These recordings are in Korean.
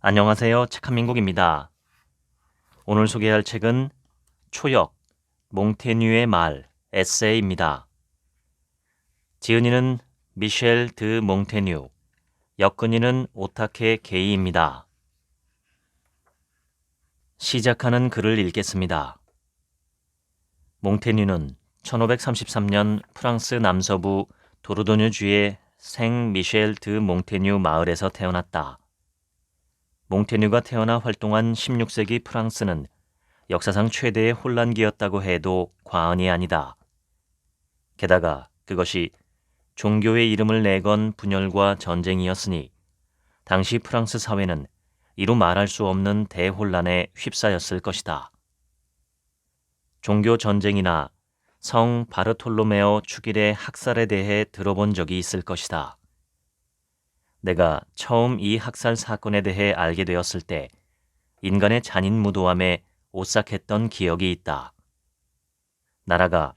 안녕하세요. 책한민국입니다. 오늘 소개할 책은 초역, 몽테뉴의 말, 에세이입니다. 지은이는 미셸 드 몽테뉴, 역근이는 오타케 게이입니다. 시작하는 글을 읽겠습니다. 몽테뉴는 1533년 프랑스 남서부 도르도뉴주의 생 미셸 드 몽테뉴 마을에서 태어났다. 몽테뉴가 태어나 활동한 16세기 프랑스는 역사상 최대의 혼란기였다고 해도 과언이 아니다. 게다가 그것이 종교의 이름을 내건 분열과 전쟁이었으니 당시 프랑스 사회는 이루 말할 수 없는 대혼란에 휩싸였을 것이다. 종교 전쟁이나 성 바르톨로메오 축일의 학살에 대해 들어본 적이 있을 것이다. 내가 처음 이 학살 사건에 대해 알게 되었을 때 인간의 잔인무도함에 오싹했던 기억이 있다. 나라가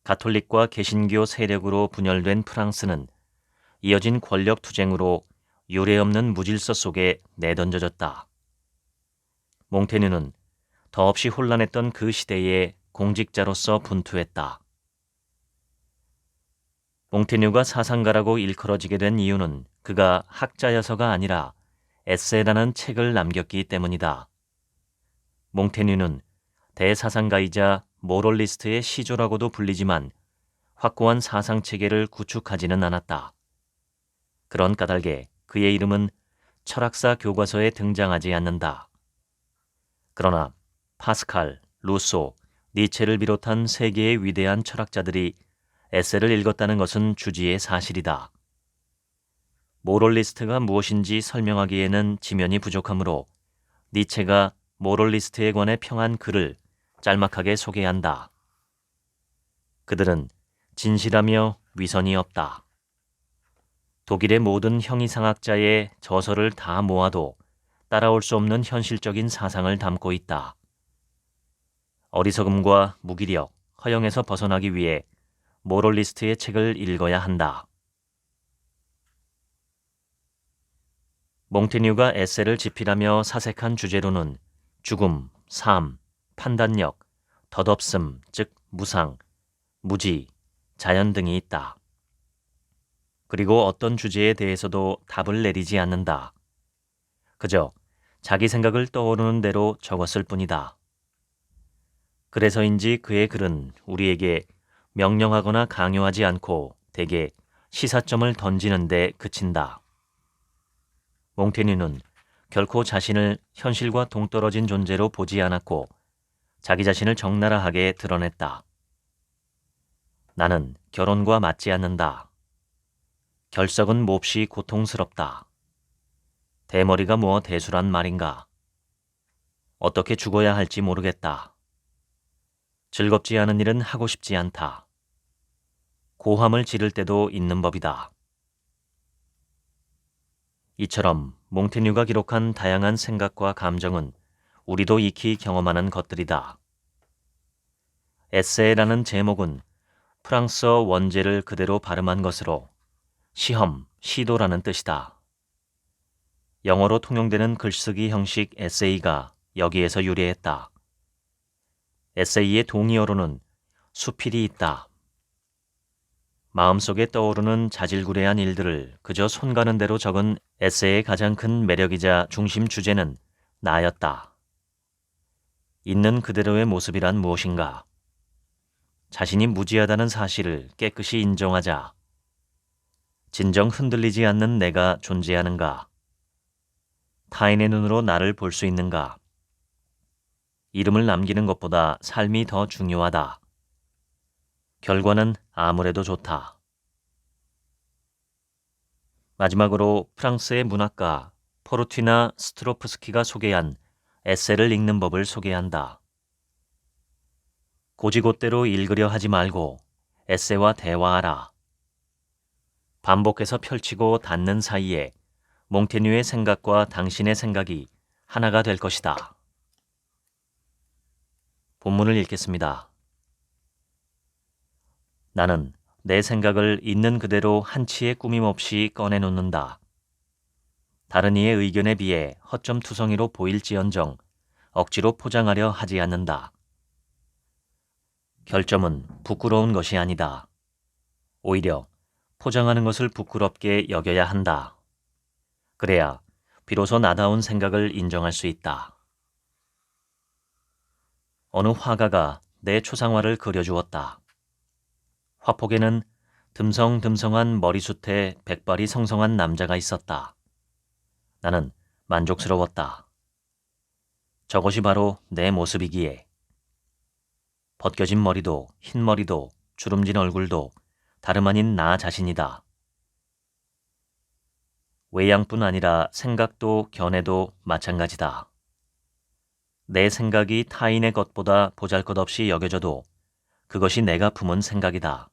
가톨릭과 개신교 세력으로 분열된 프랑스는 이어진 권력 투쟁으로 유례없는 무질서 속에 내던져졌다. 몽테뉴는 더없이 혼란했던 그 시대에 공직자로서 분투했다. 몽테뉴가 사상가라고 일컬어지게 된 이유는 그가 학자여서가 아니라 에세라는 책을 남겼기 때문이다. 몽테뉴는 대사상가이자 모럴리스트의 시조라고도 불리지만 확고한 사상체계를 구축하지는 않았다. 그런 까닭에 그의 이름은 철학사 교과서에 등장하지 않는다. 그러나 파스칼, 루소, 니체를 비롯한 세계의 위대한 철학자들이 에세를 읽었다는 것은 주지의 사실이다. 모럴리스트가 무엇인지 설명하기에는 지면이 부족하므로 니체가 모럴리스트에 관해 평한 글을 짤막하게 소개한다. 그들은 진실하며 위선이 없다. 독일의 모든 형이상학자의 저서를 다 모아도 따라올 수 없는 현실적인 사상을 담고 있다. 어리석음과 무기력, 허영에서 벗어나기 위해 모럴리스트의 책을 읽어야 한다. 몽테뉴가 에세를 집필하며 사색한 주제로는 죽음, 삶, 판단력, 덧없음, 즉 무상, 무지, 자연 등이 있다. 그리고 어떤 주제에 대해서도 답을 내리지 않는다. 그저 자기 생각을 떠오르는 대로 적었을 뿐이다. 그래서인지 그의 글은 우리에게 명령하거나 강요하지 않고 대개 시사점을 던지는 데 그친다. 몽테뉴는 결코 자신을 현실과 동떨어진 존재로 보지 않았고 자기 자신을 적나라하게 드러냈다. 나는 결혼과 맞지 않는다. 결석은 몹시 고통스럽다. 대머리가 뭐 대수란 말인가. 어떻게 죽어야 할지 모르겠다. 즐겁지 않은 일은 하고 싶지 않다. 고함을 지를 때도 있는 법이다. 이처럼 몽테뉴가 기록한 다양한 생각과 감정은 우리도 익히 경험하는 것들이다. 에세라는 제목은 프랑스어 원제를 그대로 발음한 것으로 시험, 시도라는 뜻이다. 영어로 통용되는 글쓰기 형식 에세이가 여기에서 유래했다. 에세이의 동의어로는 수필이 있다. 마음속에 떠오르는 자질구레한 일들을 그저 손 가는 대로 적은 에세이의 가장 큰 매력이자 중심 주제는 나였다. 있는 그대로의 모습이란 무엇인가? 자신이 무지하다는 사실을 깨끗이 인정하자. 진정 흔들리지 않는 내가 존재하는가? 타인의 눈으로 나를 볼 수 있는가? 이름을 남기는 것보다 삶이 더 중요하다. 결과는 아무래도 좋다. 마지막으로 프랑스의 문학가 포르티나 스트로프스키가 소개한 에세를 읽는 법을 소개한다. 고지곳대로 읽으려 하지 말고 에세와 대화하라. 반복해서 펼치고 닫는 사이에 몽테뉴의 생각과 당신의 생각이 하나가 될 것이다. 본문을 읽겠습니다. 나는 내 생각을 있는 그대로 한치의 꾸밈 없이 꺼내놓는다. 다른 이의 의견에 비해 허점투성이로 보일지언정 억지로 포장하려 하지 않는다. 결점은 부끄러운 것이 아니다. 오히려 포장하는 것을 부끄럽게 여겨야 한다. 그래야 비로소 나다운 생각을 인정할 수 있다. 어느 화가가 내 초상화를 그려주었다. 화폭에는 듬성듬성한 머리숱에 백발이 성성한 남자가 있었다. 나는 만족스러웠다. 저것이 바로 내 모습이기에. 벗겨진 머리도 흰 머리도 주름진 얼굴도 다름 아닌 나 자신이다. 외양뿐 아니라 생각도 견해도 마찬가지다. 내 생각이 타인의 것보다 보잘것없이 여겨져도 그것이 내가 품은 생각이다.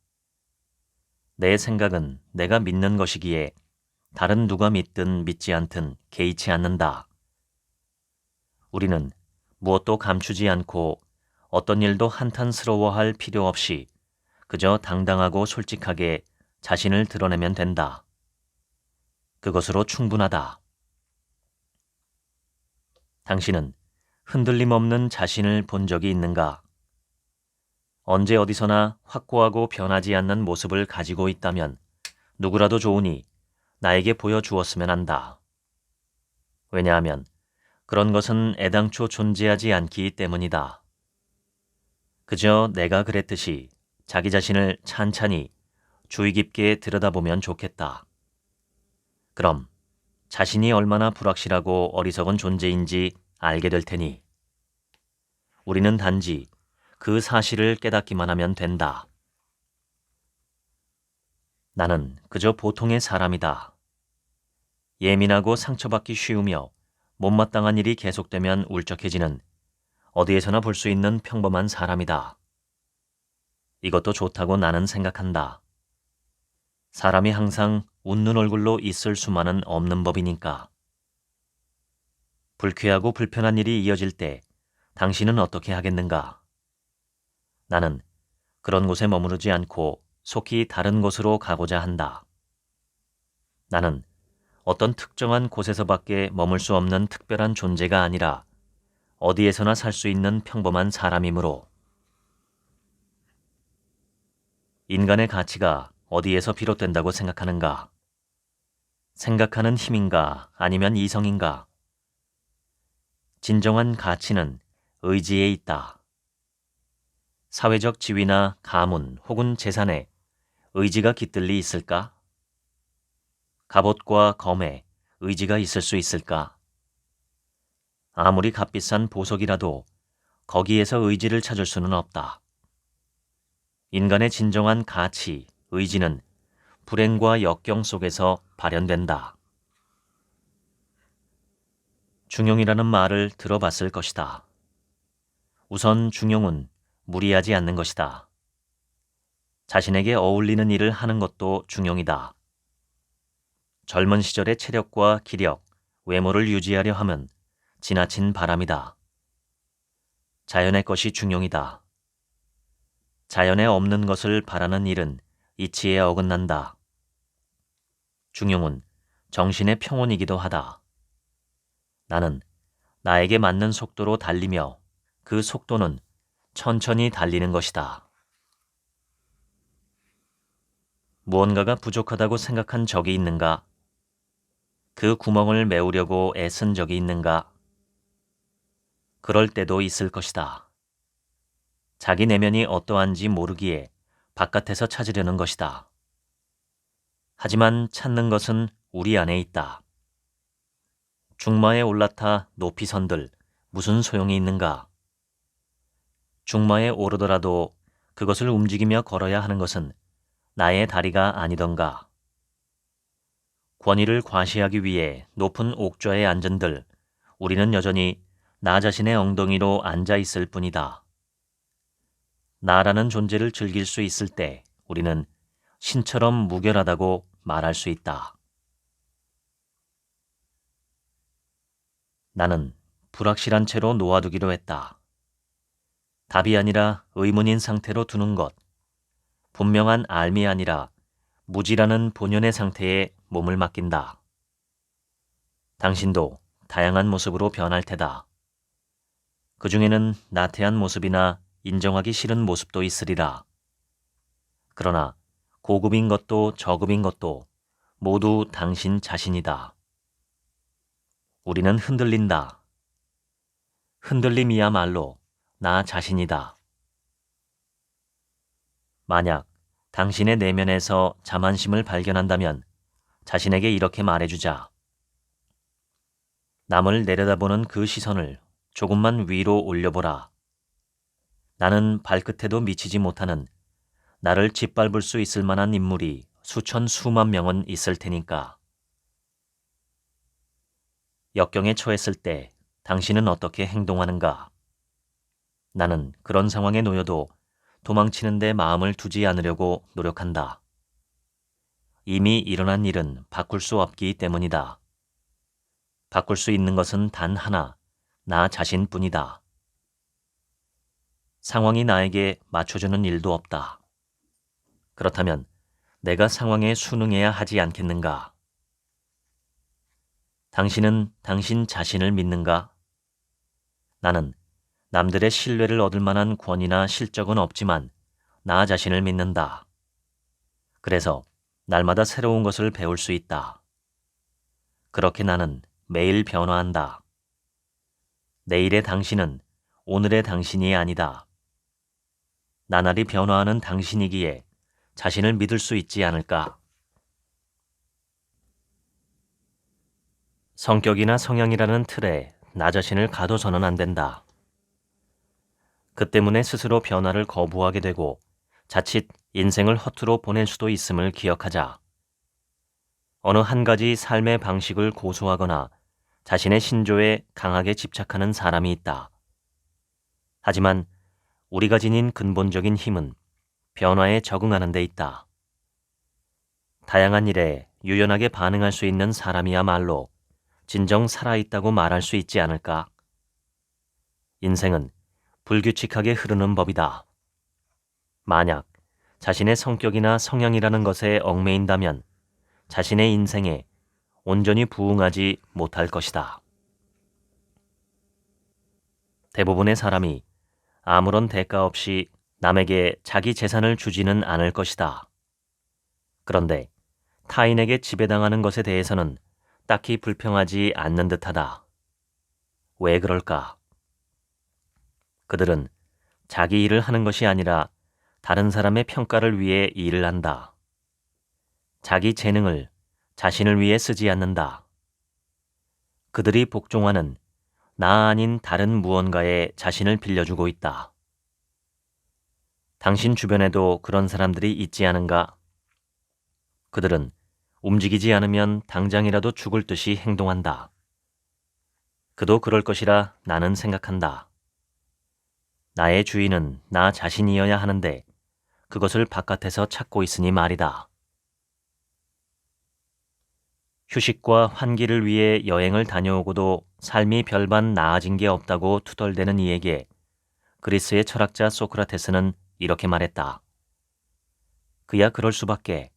내 생각은 내가 믿는 것이기에 다른 누가 믿든 믿지 않든 개의치 않는다. 우리는 무엇도 감추지 않고 어떤 일도 한탄스러워할 필요 없이 그저 당당하고 솔직하게 자신을 드러내면 된다. 그것으로 충분하다. 당신은 흔들림 없는 자신을 본 적이 있는가? 언제 어디서나 확고하고 변하지 않는 모습을 가지고 있다면 누구라도 좋으니 나에게 보여주었으면 한다. 왜냐하면 그런 것은 애당초 존재하지 않기 때문이다. 그저 내가 그랬듯이 자기 자신을 찬찬히 주의 깊게 들여다보면 좋겠다. 그럼 자신이 얼마나 불확실하고 어리석은 존재인지 알게 될 테니 우리는 단지 그 사실을 깨닫기만 하면 된다. 나는 그저 보통의 사람이다. 예민하고 상처받기 쉬우며 못마땅한 일이 계속되면 울적해지는 어디에서나 볼 수 있는 평범한 사람이다. 이것도 좋다고 나는 생각한다. 사람이 항상 웃는 얼굴로 있을 수만은 없는 법이니까. 불쾌하고 불편한 일이 이어질 때 당신은 어떻게 하겠는가? 나는 그런 곳에 머무르지 않고 속히 다른 곳으로 가고자 한다. 나는 어떤 특정한 곳에서밖에 머물 수 없는 특별한 존재가 아니라 어디에서나 살 수 있는 평범한 사람이므로. 인간의 가치가 어디에서 비롯된다고 생각하는가? 생각하는 힘인가 아니면 이성인가? 진정한 가치는 의지에 있다. 사회적 지위나 가문 혹은 재산에 의지가 깃들리 있을까? 갑옷과 검에 의지가 있을 수 있을까? 아무리 값비싼 보석이라도 거기에서 의지를 찾을 수는 없다. 인간의 진정한 가치, 의지는 불행과 역경 속에서 발현된다. 중용이라는 말을 들어봤을 것이다. 우선 중용은 무리하지 않는 것이다. 자신에게 어울리는 일을 하는 것도 중용이다. 젊은 시절의 체력과 기력, 외모를 유지하려 함은 지나친 바람이다. 자연의 것이 중용이다. 자연에 없는 것을 바라는 일은 이치에 어긋난다. 중용은 정신의 평온이기도 하다. 나는 나에게 맞는 속도로 달리며 그 속도는 천천히 달리는 것이다. 무언가가 부족하다고 생각한 적이 있는가? 그 구멍을 메우려고 애쓴 적이 있는가? 그럴 때도 있을 것이다. 자기 내면이 어떠한지 모르기에 바깥에서 찾으려는 것이다. 하지만 찾는 것은 우리 안에 있다. 중마에 올라타 높이 선들 무슨 소용이 있는가? 중마에 오르더라도 그것을 움직이며 걸어야 하는 것은 나의 다리가 아니던가. 권위를 과시하기 위해 높은 옥좌에 앉은들 우리는 여전히 나 자신의 엉덩이로 앉아 있을 뿐이다. 나라는 존재를 즐길 수 있을 때 우리는 신처럼 무결하다고 말할 수 있다. 나는 불확실한 채로 놓아두기로 했다. 답이 아니라 의문인 상태로 두는 것, 분명한 알미 아니라 무지라는 본연의 상태에 몸을 맡긴다. 당신도 다양한 모습으로 변할 테다. 그 중에는 나태한 모습이나 인정하기 싫은 모습도 있으리라. 그러나 고급인 것도 저급인 것도 모두 당신 자신이다. 우리는 흔들린다. 흔들림이야말로 나 자신이다. 만약 당신의 내면에서 자만심을 발견한다면 자신에게 이렇게 말해주자. 남을 내려다보는 그 시선을 조금만 위로 올려보라. 나는 발끝에도 미치지 못하는 나를 짓밟을 수 있을 만한 인물이 수천 수만 명은 있을 테니까. 역경에 처했을 때 당신은 어떻게 행동하는가? 나는 그런 상황에 놓여도 도망치는 데 마음을 두지 않으려고 노력한다. 이미 일어난 일은 바꿀 수 없기 때문이다. 바꿀 수 있는 것은 단 하나, 나 자신뿐이다. 상황이 나에게 맞춰주는 일도 없다. 그렇다면 내가 상황에 순응해야 하지 않겠는가? 당신은 당신 자신을 믿는가? 나는 남들의 신뢰를 얻을 만한 권위나 실적은 없지만 나 자신을 믿는다. 그래서 날마다 새로운 것을 배울 수 있다. 그렇게 나는 매일 변화한다. 내일의 당신은 오늘의 당신이 아니다. 나날이 변화하는 당신이기에 자신을 믿을 수 있지 않을까? 성격이나 성향이라는 틀에 나 자신을 가둬서는 안 된다. 그 때문에 스스로 변화를 거부하게 되고 자칫 인생을 허투루 보낼 수도 있음을 기억하자. 어느 한 가지 삶의 방식을 고수하거나 자신의 신조에 강하게 집착하는 사람이 있다. 하지만 우리가 지닌 근본적인 힘은 변화에 적응하는 데 있다. 다양한 일에 유연하게 반응할 수 있는 사람이야말로 진정 살아있다고 말할 수 있지 않을까? 인생은 불규칙하게 흐르는 법이다. 만약 자신의 성격이나 성향이라는 것에 얽매인다면 자신의 인생에 온전히 부응하지 못할 것이다. 대부분의 사람이 아무런 대가 없이 남에게 자기 재산을 주지는 않을 것이다. 그런데 타인에게 지배당하는 것에 대해서는 딱히 불평하지 않는 듯하다. 왜 그럴까? 그들은 자기 일을 하는 것이 아니라 다른 사람의 평가를 위해 일을 한다. 자기 재능을 자신을 위해 쓰지 않는다. 그들이 복종하는 나 아닌 다른 무언가에 자신을 빌려주고 있다. 당신 주변에도 그런 사람들이 있지 않은가? 그들은 움직이지 않으면 당장이라도 죽을 듯이 행동한다. 그도 그럴 것이라 나는 생각한다. 나의 주인은 나 자신이어야 하는데 그것을 바깥에서 찾고 있으니 말이다. 휴식과 환기를 위해 여행을 다녀오고도 삶이 별반 나아진 게 없다고 투덜대는 이에게 그리스의 철학자 소크라테스는 이렇게 말했다. 그야 그럴 수밖에.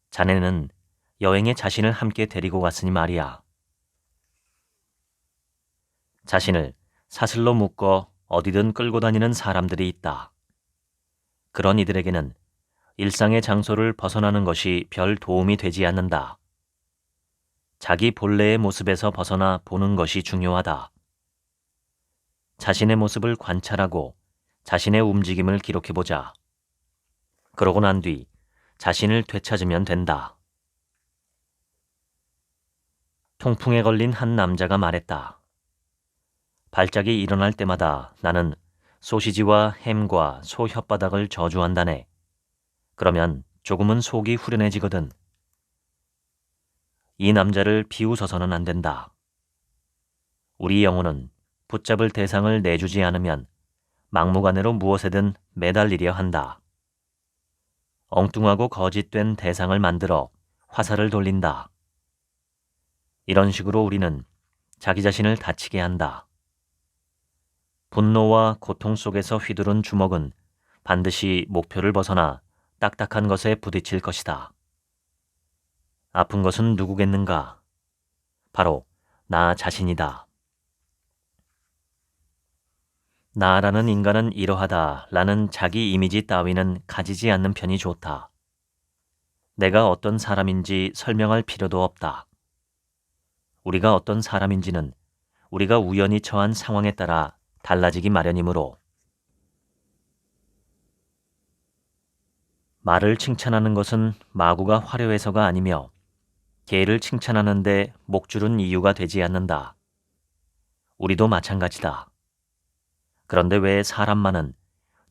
자네는 여행에 자신을 함께 데리고 갔으니 말이야. 자신을 사슬로 묶어 어디든 끌고 다니는 사람들이 있다. 그런 이들에게는 일상의 장소를 벗어나는 것이 별 도움이 되지 않는다. 자기 본래의 모습에서 벗어나 보는 것이 중요하다. 자신의 모습을 관찰하고 자신의 움직임을 기록해보자. 그러고 난 뒤 자신을 되찾으면 된다. 통풍에 걸린 한 남자가 말했다. 발작이 일어날 때마다 나는 소시지와 햄과 소 혓바닥을 저주한다네. 그러면 조금은 속이 후련해지거든. 이 남자를 비웃어서는 안 된다. 우리 영혼은 붙잡을 대상을 내주지 않으면 막무가내로 무엇에든 매달리려 한다. 엉뚱하고 거짓된 대상을 만들어 화살을 돌린다. 이런 식으로 우리는 자기 자신을 다치게 한다. 분노와 고통 속에서 휘두른 주먹은 반드시 목표를 벗어나 딱딱한 것에 부딪힐 것이다. 아픈 것은 누구겠는가? 바로 나 자신이다. 나라는 인간은 이러하다 라는 자기 이미지 따위는 가지지 않는 편이 좋다. 내가 어떤 사람인지 설명할 필요도 없다. 우리가 어떤 사람인지는 우리가 우연히 처한 상황에 따라 달라지기 마련이므로. 말을 칭찬하는 것은 마구가 화려해서가 아니며 개를 칭찬하는데 목줄은 이유가 되지 않는다. 우리도 마찬가지다. 그런데 왜 사람만은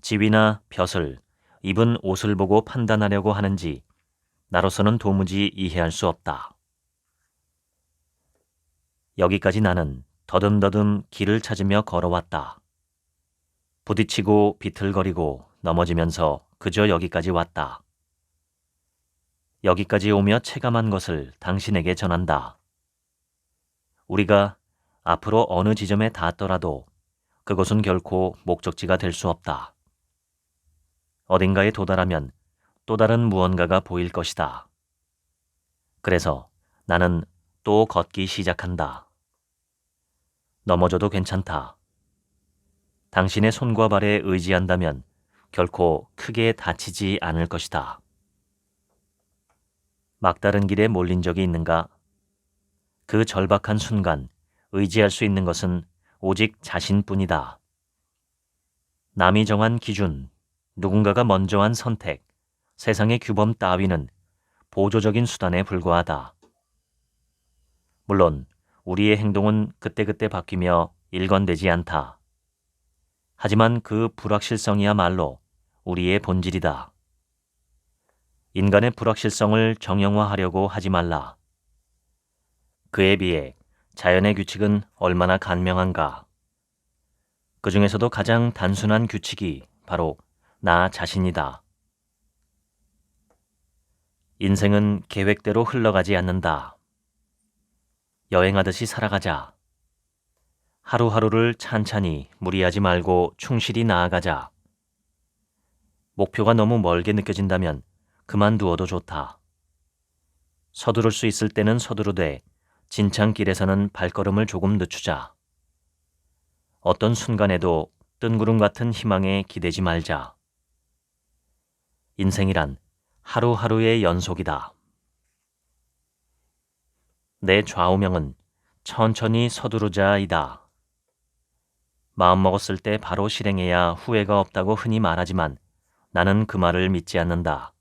지위나 벼슬, 입은 옷을 보고 판단하려고 하는지 나로서는 도무지 이해할 수 없다. 여기까지 나는 더듬더듬 길을 찾으며 걸어왔다. 부딪히고 비틀거리고 넘어지면서 그저 여기까지 왔다. 여기까지 오며 체감한 것을 당신에게 전한다. 우리가 앞으로 어느 지점에 닿았더라도 그것은 결코 목적지가 될 수 없다. 어딘가에 도달하면 또 다른 무언가가 보일 것이다. 그래서 나는 또 걷기 시작한다. 넘어져도 괜찮다. 당신의 손과 발에 의지한다면 결코 크게 다치지 않을 것이다. 막다른 길에 몰린 적이 있는가? 그 절박한 순간 의지할 수 있는 것은 오직 자신뿐이다. 남이 정한 기준, 누군가가 먼저 한 선택, 세상의 규범 따위는 보조적인 수단에 불과하다. 물론 우리의 행동은 그때그때 바뀌며 일관되지 않다. 하지만 그 불확실성이야말로 우리의 본질이다. 인간의 불확실성을 정형화하려고 하지 말라. 그에 비해 자연의 규칙은 얼마나 간명한가. 그 중에서도 가장 단순한 규칙이 바로 나 자신이다. 인생은 계획대로 흘러가지 않는다. 여행하듯이 살아가자. 하루하루를 찬찬히 무리하지 말고 충실히 나아가자. 목표가 너무 멀게 느껴진다면 그만두어도 좋다. 서두를 수 있을 때는 서두르되 진창길에서는 발걸음을 조금 늦추자. 어떤 순간에도 뜬구름 같은 희망에 기대지 말자. 인생이란 하루하루의 연속이다. 내 좌우명은 천천히 서두르자이다. 마음먹었을 때 바로 실행해야 후회가 없다고 흔히 말하지만 나는 그 말을 믿지 않는다.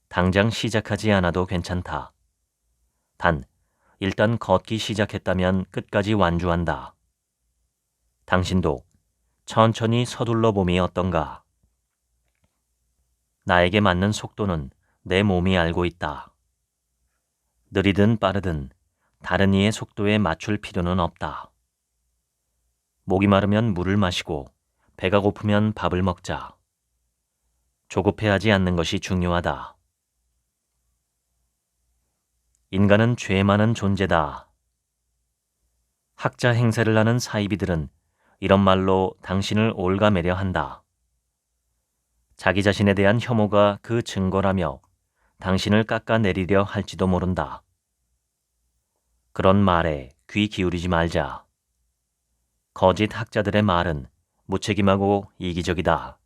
당장 시작하지 않아도 괜찮다. 단, 일단 걷기 시작했다면 끝까지 완주한다. 당신도 천천히 서둘러 봄이 어떤가? 나에게 맞는 속도는 내 몸이 알고 있다. 느리든 빠르든 다른 이의 속도에 맞출 필요는 없다. 목이 마르면 물을 마시고 배가 고프면 밥을 먹자. 조급해하지 않는 것이 중요하다. 인간은 죄 많은 존재다. 학자 행세를 하는 사이비들은 이런 말로 당신을 올가매려 한다. 자기 자신에 대한 혐오가 그 증거라며 당신을 깎아내리려 할지도 모른다. 그런 말에 귀 기울이지 말자. 거짓 학자들의 말은 무책임하고 이기적이다.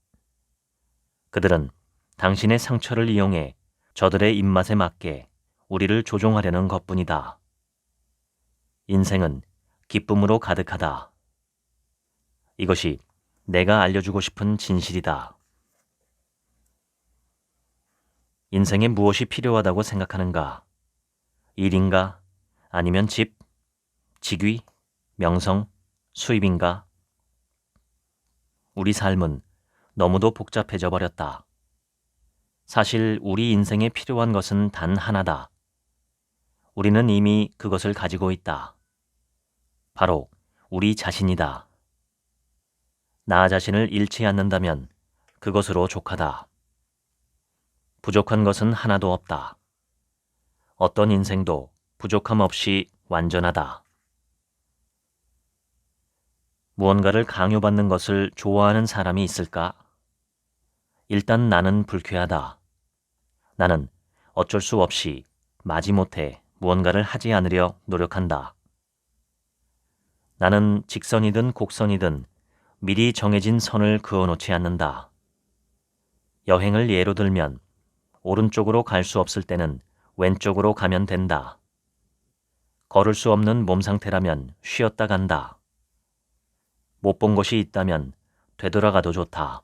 그들은 당신의 상처를 이용해 저들의 입맛에 맞게 우리를 조종하려는 것뿐이다. 인생은 기쁨으로 가득하다. 이것이 내가 알려주고 싶은 진실이다. 인생에 무엇이 필요하다고 생각하는가? 일인가? 아니면 집, 직위, 명성, 수입인가? 우리 삶은 너무도 복잡해져 버렸다. 사실 우리 인생에 필요한 것은 단 하나다. 우리는 이미 그것을 가지고 있다. 바로 우리 자신이다. 나 자신을 잃지 않는다면 그것으로 족하다. 부족한 것은 하나도 없다. 어떤 인생도 부족함 없이 완전하다. 무언가를 강요받는 것을 좋아하는 사람이 있을까? 일단 나는 불쾌하다. 나는 어쩔 수 없이 마지못해 무언가를 하지 않으려 노력한다. 나는 직선이든 곡선이든 미리 정해진 선을 그어놓지 않는다. 여행을 예로 들면 오른쪽으로 갈 수 없을 때는 왼쪽으로 가면 된다. 걸을 수 없는 몸 상태라면 쉬었다 간다. 못 본 곳이 있다면 되돌아가도 좋다.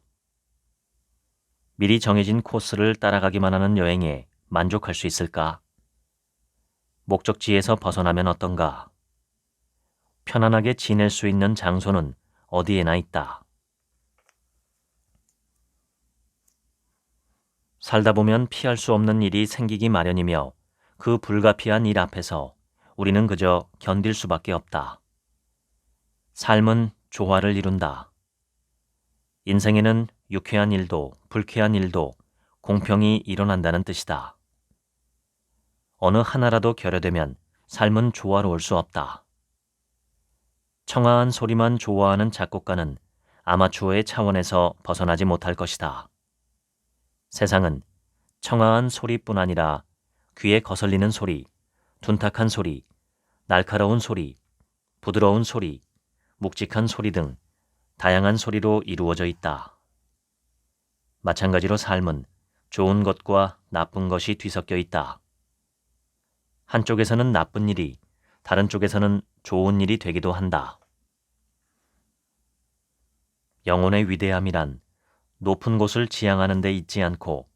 미리 정해진 코스를 따라가기만 하는 여행에 만족할 수 있을까? 목적지에서 벗어나면 어떤가? 편안하게 지낼 수 있는 장소는 어디에나 있다. 살다 보면 피할 수 없는 일이 생기기 마련이며 그 불가피한 일 앞에서 우리는 그저 견딜 수밖에 없다. 삶은 조화를 이룬다. 인생에는 유쾌한 일도 불쾌한 일도 공평히 일어난다는 뜻이다. 어느 하나라도 결여되면 삶은 조화로울 수 없다. 청아한 소리만 좋아하는 작곡가는 아마추어의 차원에서 벗어나지 못할 것이다. 세상은 청아한 소리뿐 아니라 귀에 거슬리는 소리, 둔탁한 소리, 날카로운 소리, 부드러운 소리, 묵직한 소리 등 다양한 소리로 이루어져 있다. 마찬가지로 삶은 좋은 것과 나쁜 것이 뒤섞여 있다. 한쪽에서는 나쁜 일이, 다른 쪽에서는 좋은 일이 되기도 한다. 영혼의 위대함이란 높은 곳을 지향하는 데 있지 않고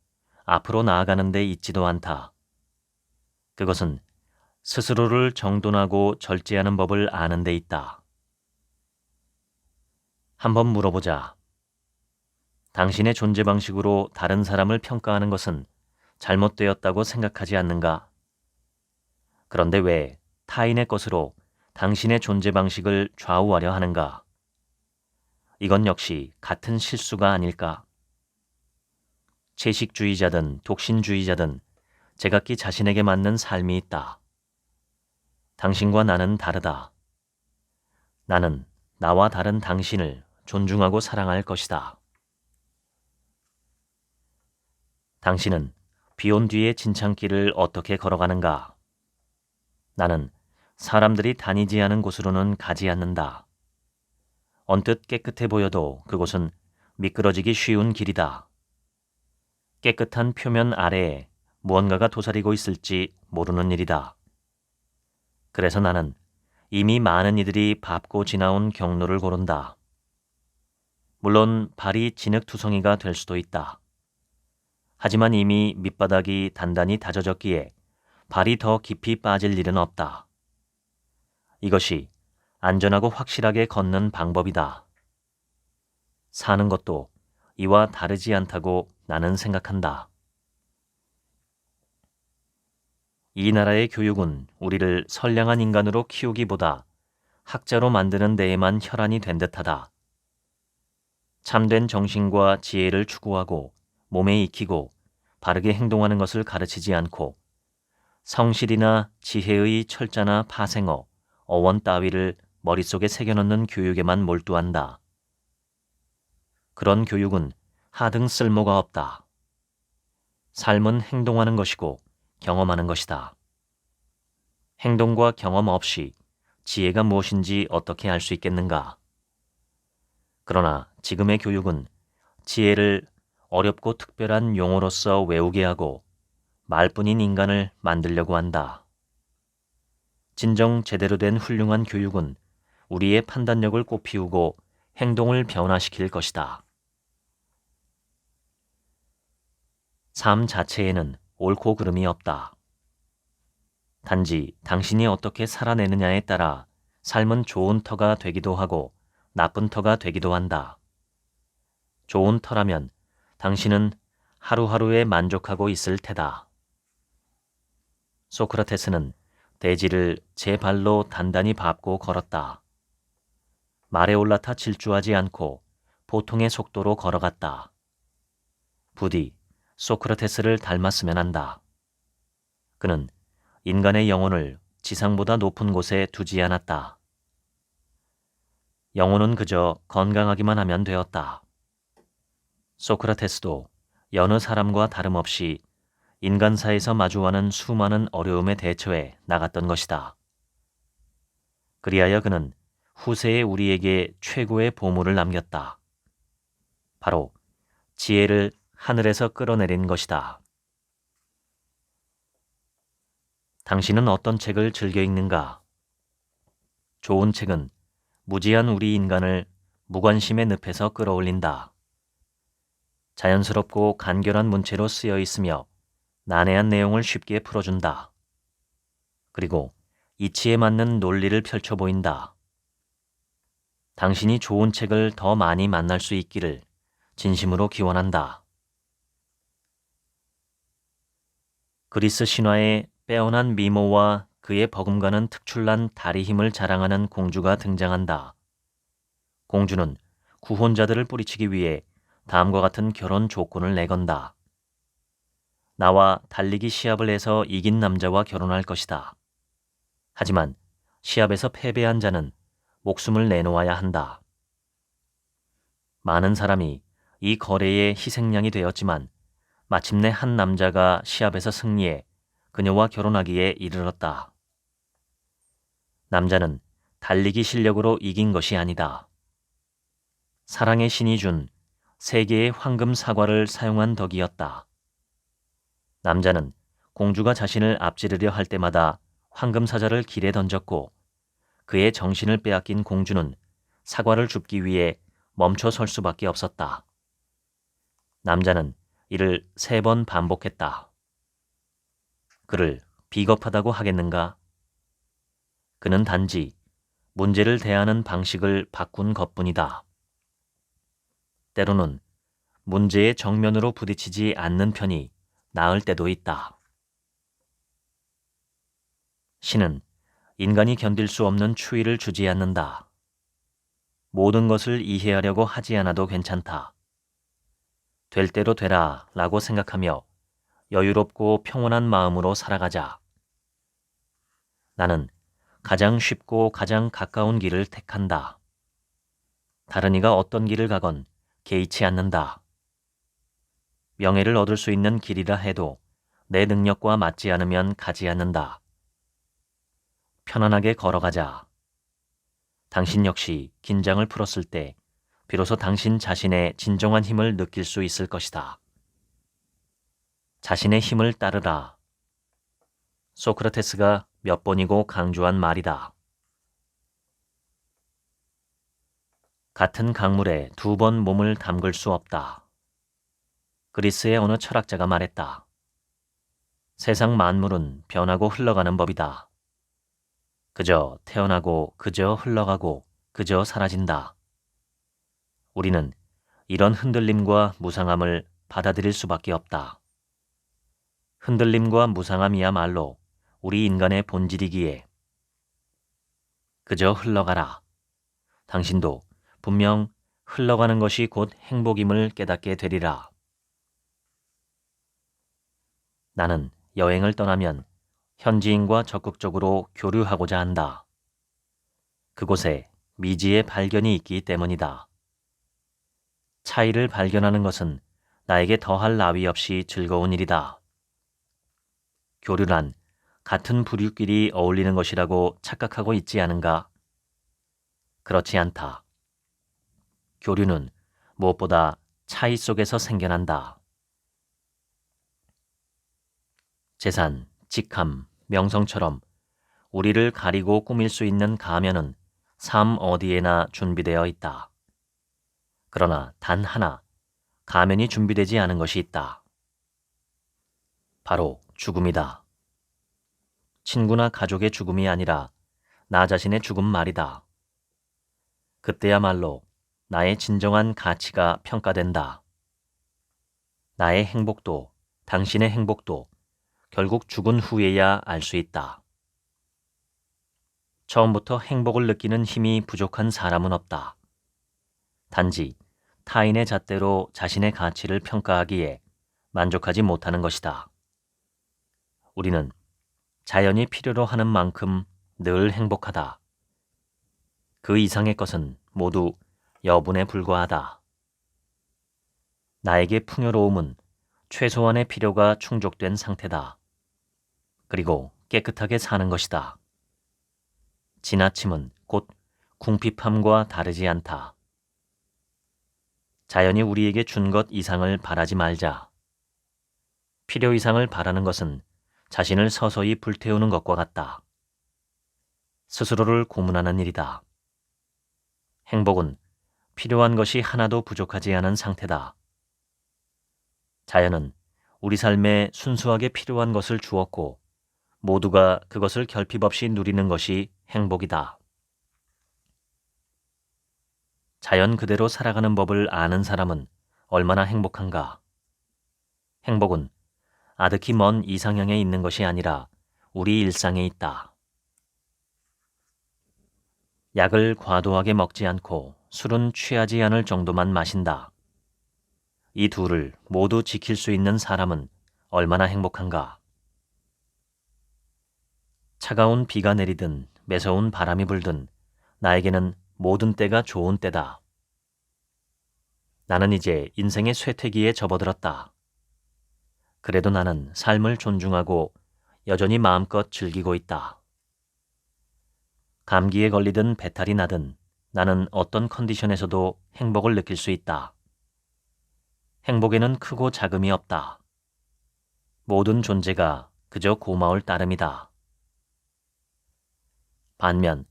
앞으로 나아가는 데 있지도 않다. 그것은 스스로를 정돈하고 절제하는 법을 아는 데 있다. 한번 물어보자. 당신의 존재 방식으로 다른 사람을 평가하는 것은 잘못되었다고 생각하지 않는가? 그런데 왜 타인의 것으로 당신의 존재 방식을 좌우하려 하는가? 이건 역시 같은 실수가 아닐까? 채식주의자든 독신주의자든 제각기 자신에게 맞는 삶이 있다. 당신과 나는 다르다. 나는 나와 다른 당신을 존중하고 사랑할 것이다. 당신은 비 온 뒤의 진창길을 어떻게 걸어가는가? 나는 사람들이 다니지 않은 곳으로는 가지 않는다. 언뜻 깨끗해 보여도 그곳은 미끄러지기 쉬운 길이다. 깨끗한 표면 아래에 무언가가 도사리고 있을지 모르는 일이다. 그래서 나는 이미 많은 이들이 밟고 지나온 경로를 고른다. 물론 발이 진흙투성이가 될 수도 있다. 하지만 이미 밑바닥이 단단히 다져졌기에 발이 더 깊이 빠질 일은 없다. 이것이 안전하고 확실하게 걷는 방법이다. 사는 것도 이와 다르지 않다고 나는 생각한다. 이 나라의 교육은 우리를 선량한 인간으로 키우기보다 학자로 만드는 데에만 혈안이 된 듯하다. 참된 정신과 지혜를 추구하고 몸에 익히고 바르게 행동하는 것을 가르치지 않고 성실이나 지혜의 철자나 파생어, 어원 따위를 머릿속에 새겨넣는 교육에만 몰두한다. 그런 교육은 하등 쓸모가 없다. 삶은 행동하는 것이고 경험하는 것이다. 행동과 경험 없이 지혜가 무엇인지 어떻게 알 수 있겠는가? 그러나 지금의 교육은 지혜를 어렵고 특별한 용어로서 외우게 하고 말뿐인 인간을 만들려고 한다. 진정 제대로 된 훌륭한 교육은 우리의 판단력을 꽃피우고 행동을 변화시킬 것이다. 삶 자체에는 옳고 그름이 없다. 단지 당신이 어떻게 살아내느냐에 따라 삶은 좋은 터가 되기도 하고 나쁜 터가 되기도 한다. 좋은 터라면 당신은 하루하루에 만족하고 있을 테다. 소크라테스는 대지를 제 발로 단단히 밟고 걸었다. 말에 올라타 질주하지 않고 보통의 속도로 걸어갔다. 부디 소크라테스를 닮았으면 한다. 그는 인간의 영혼을 지상보다 높은 곳에 두지 않았다. 영혼은 그저 건강하기만 하면 되었다. 소크라테스도 여느 사람과 다름없이 인간사에서 마주하는 수많은 어려움에 대처해 나갔던 것이다. 그리하여 그는 후세의 우리에게 최고의 보물을 남겼다. 바로 지혜를 하늘에서 끌어내린 것이다. 당신은 어떤 책을 즐겨 읽는가? 좋은 책은 무지한 우리 인간을 무관심의 늪에서 끌어올린다. 자연스럽고 간결한 문체로 쓰여 있으며 난해한 내용을 쉽게 풀어준다. 그리고 이치에 맞는 논리를 펼쳐 보인다. 당신이 좋은 책을 더 많이 만날 수 있기를 진심으로 기원한다. 그리스 신화에 빼어난 미모와 그의 버금가는 특출난 다리 힘을 자랑하는 공주가 등장한다. 공주는 구혼자들을 뿌리치기 위해 다음과 같은 결혼 조건을 내건다. 나와 달리기 시합을 해서 이긴 남자와 결혼할 것이다. 하지만 시합에서 패배한 자는 목숨을 내놓아야 한다. 많은 사람이 이 거래의 희생양이 되었지만 마침내 한 남자가 시합에서 승리해 그녀와 결혼하기에 이르렀다. 남자는 달리기 실력으로 이긴 것이 아니다. 사랑의 신이 준 3개의 황금 사과를 사용한 덕이었다. 남자는 공주가 자신을 앞지르려 할 때마다 황금 사자를 길에 던졌고 그의 정신을 빼앗긴 공주는 사과를 줍기 위해 멈춰 설 수밖에 없었다. 남자는 이를 3번 반복했다. 그를 비겁하다고 하겠는가? 그는 단지 문제를 대하는 방식을 바꾼 것뿐이다. 때로는 문제의 정면으로 부딪히지 않는 편이 나을 때도 있다. 신은 인간이 견딜 수 없는 추위를 주지 않는다. 모든 것을 이해하려고 하지 않아도 괜찮다. 될 대로 되라 라고 생각하며 여유롭고 평온한 마음으로 살아가자. 나는 가장 쉽고 가장 가까운 길을 택한다. 다른 이가 어떤 길을 가건 개의치 않는다. 명예를 얻을 수 있는 길이라 해도 내 능력과 맞지 않으면 가지 않는다. 편안하게 걸어가자. 당신 역시 긴장을 풀었을 때 비로소 당신 자신의 진정한 힘을 느낄 수 있을 것이다. 자신의 힘을 따르라. 소크라테스가 몇 번이고 강조한 말이다. 같은 강물에 2번 몸을 담글 수 없다. 그리스의 어느 철학자가 말했다. 세상 만물은 변하고 흘러가는 법이다. 그저 태어나고 그저 흘러가고 그저 사라진다. 우리는 이런 흔들림과 무상함을 받아들일 수밖에 없다. 흔들림과 무상함이야말로 우리 인간의 본질이기에 그저 흘러가라. 당신도 분명 흘러가는 것이 곧 행복임을 깨닫게 되리라. 나는 여행을 떠나면 현지인과 적극적으로 교류하고자 한다. 그곳에 미지의 발견이 있기 때문이다. 차이를 발견하는 것은 나에게 더할 나위 없이 즐거운 일이다. 교류란 같은 부류끼리 어울리는 것이라고 착각하고 있지 않은가? 그렇지 않다. 교류는 무엇보다 차이 속에서 생겨난다. 재산, 직함, 명성처럼 우리를 가리고 꾸밀 수 있는 가면은 삶 어디에나 준비되어 있다. 그러나 단 하나, 가면이 준비되지 않은 것이 있다. 바로 죽음이다. 친구나 가족의 죽음이 아니라 나 자신의 죽음 말이다. 그때야말로 나의 진정한 가치가 평가된다. 나의 행복도 당신의 행복도 결국 죽은 후에야 알 수 있다. 처음부터 행복을 느끼는 힘이 부족한 사람은 없다. 단지 타인의 잣대로 자신의 가치를 평가하기에 만족하지 못하는 것이다. 우리는 자연이 필요로 하는 만큼 늘 행복하다. 그 이상의 것은 모두 여분에 불과하다. 나에게 풍요로움은 최소한의 필요가 충족된 상태다. 그리고 깨끗하게 사는 것이다. 지나침은 곧 궁핍함과 다르지 않다. 자연이 우리에게 준 것 이상을 바라지 말자. 필요 이상을 바라는 것은 자신을 서서히 불태우는 것과 같다. 스스로를 고문하는 일이다. 행복은 필요한 것이 하나도 부족하지 않은 상태다. 자연은 우리 삶에 순수하게 필요한 것을 주었고 모두가 그것을 결핍 없이 누리는 것이 행복이다. 자연 그대로 살아가는 법을 아는 사람은 얼마나 행복한가. 행복은 아득히 먼 이상향에 있는 것이 아니라 우리 일상에 있다. 약을 과도하게 먹지 않고 술은 취하지 않을 정도만 마신다. 이 둘을 모두 지킬 수 있는 사람은 얼마나 행복한가. 차가운 비가 내리든 매서운 바람이 불든 나에게는 모든 때가 좋은 때다. 나는 이제 인생의 쇠퇴기에 접어들었다. 그래도 나는 삶을 존중하고 여전히 마음껏 즐기고 있다. 감기에 걸리든 배탈이 나든 나는 어떤 컨디션에서도 행복을 느낄 수 있다. 행복에는 크고 작음이 없다. 모든 존재가 그저 고마울 따름이다. 반면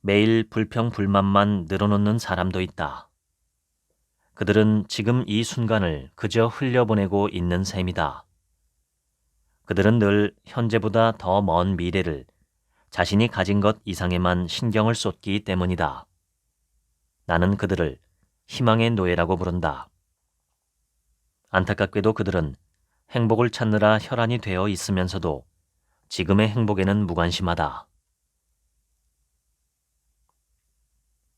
매일 불평불만만 늘어놓는 사람도 있다. 그들은 지금 이 순간을 그저 흘려보내고 있는 셈이다. 그들은 늘 현재보다 더 먼 미래를 자신이 가진 것 이상에만 신경을 쏟기 때문이다. 나는 그들을 희망의 노예라고 부른다. 안타깝게도 그들은 행복을 찾느라 혈안이 되어 있으면서도 지금의 행복에는 무관심하다.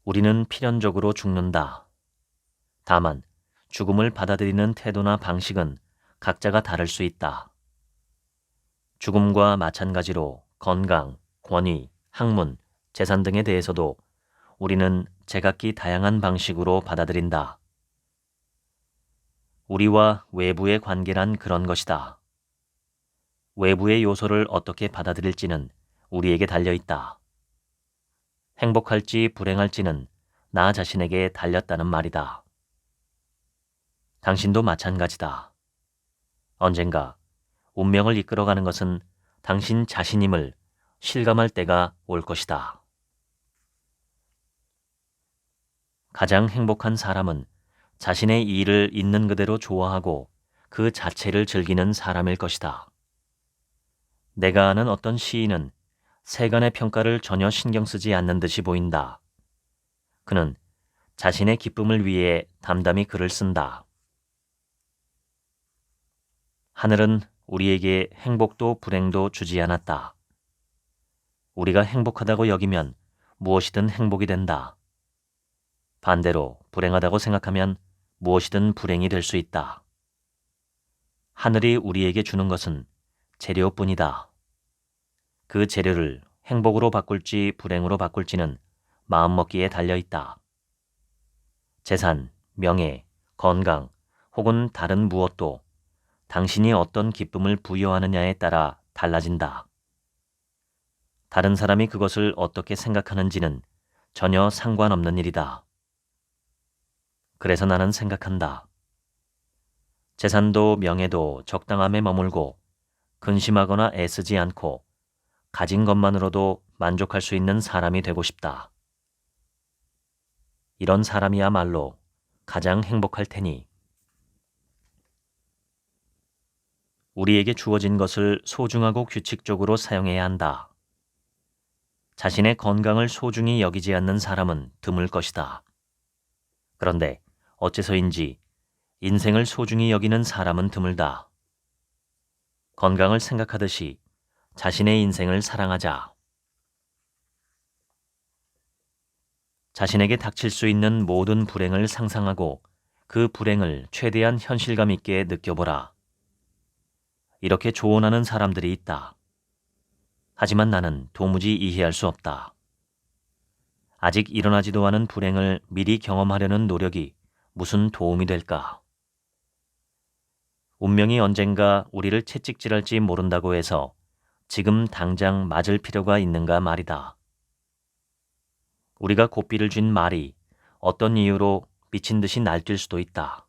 우리는 필연적으로 죽는다. 다만 죽음을 받아들이는 태도나 방식은 각자가 다를 수 있다. 죽음과 마찬가지로 건강, 권위, 학문, 재산 등에 대해서도 우리는 제각기 다양한 방식으로 받아들인다. 우리와 외부의 관계란 그런 것이다. 외부의 요소를 어떻게 받아들일지는 우리에게 달려있다. 행복할지 불행할지는 나 자신에게 달렸다는 말이다. 당신도 마찬가지다. 언젠가 운명을 이끌어가는 것은 당신 자신임을 실감할 때가 올 것이다. 가장 행복한 사람은 자신의 일을 있는 그대로 좋아하고 그 자체를 즐기는 사람일 것이다. 내가 아는 어떤 시인은 세간의 평가를 전혀 신경 쓰지 않는 듯이 보인다. 그는 자신의 기쁨을 위해 담담히 글을 쓴다. 하늘은 우리에게 행복도 불행도 주지 않았다. 우리가 행복하다고 여기면 무엇이든 행복이 된다. 반대로 불행하다고 생각하면 무엇이든 불행이 될 수 있다. 하늘이 우리에게 주는 것은 재료뿐이다. 그 재료를 행복으로 바꿀지 불행으로 바꿀지는 마음먹기에 달려있다. 재산, 명예, 건강 혹은 다른 무엇도 당신이 어떤 기쁨을 부여하느냐에 따라 달라진다. 다른 사람이 그것을 어떻게 생각하는지는 전혀 상관없는 일이다. 그래서 나는 생각한다. 재산도 명예도 적당함에 머물고 근심하거나 애쓰지 않고 가진 것만으로도 만족할 수 있는 사람이 되고 싶다. 이런 사람이야말로 가장 행복할 테니 우리에게 주어진 것을 소중하고 규칙적으로 사용해야 한다. 자신의 건강을 소중히 여기지 않는 사람은 드물 것이다. 그런데 어째서인지 인생을 소중히 여기는 사람은 드물다. 건강을 생각하듯이 자신의 인생을 사랑하자. 자신에게 닥칠 수 있는 모든 불행을 상상하고 그 불행을 최대한 현실감 있게 느껴보라. 이렇게 조언하는 사람들이 있다. 하지만 나는 도무지 이해할 수 없다. 아직 일어나지도 않은 불행을 미리 경험하려는 노력이 무슨 도움이 될까? 운명이 언젠가 우리를 채찍질할지 모른다고 해서 지금 당장 맞을 필요가 있는가 말이다. 우리가 고삐를 쥔 말이 어떤 이유로 미친 듯이 날뛸 수도 있다.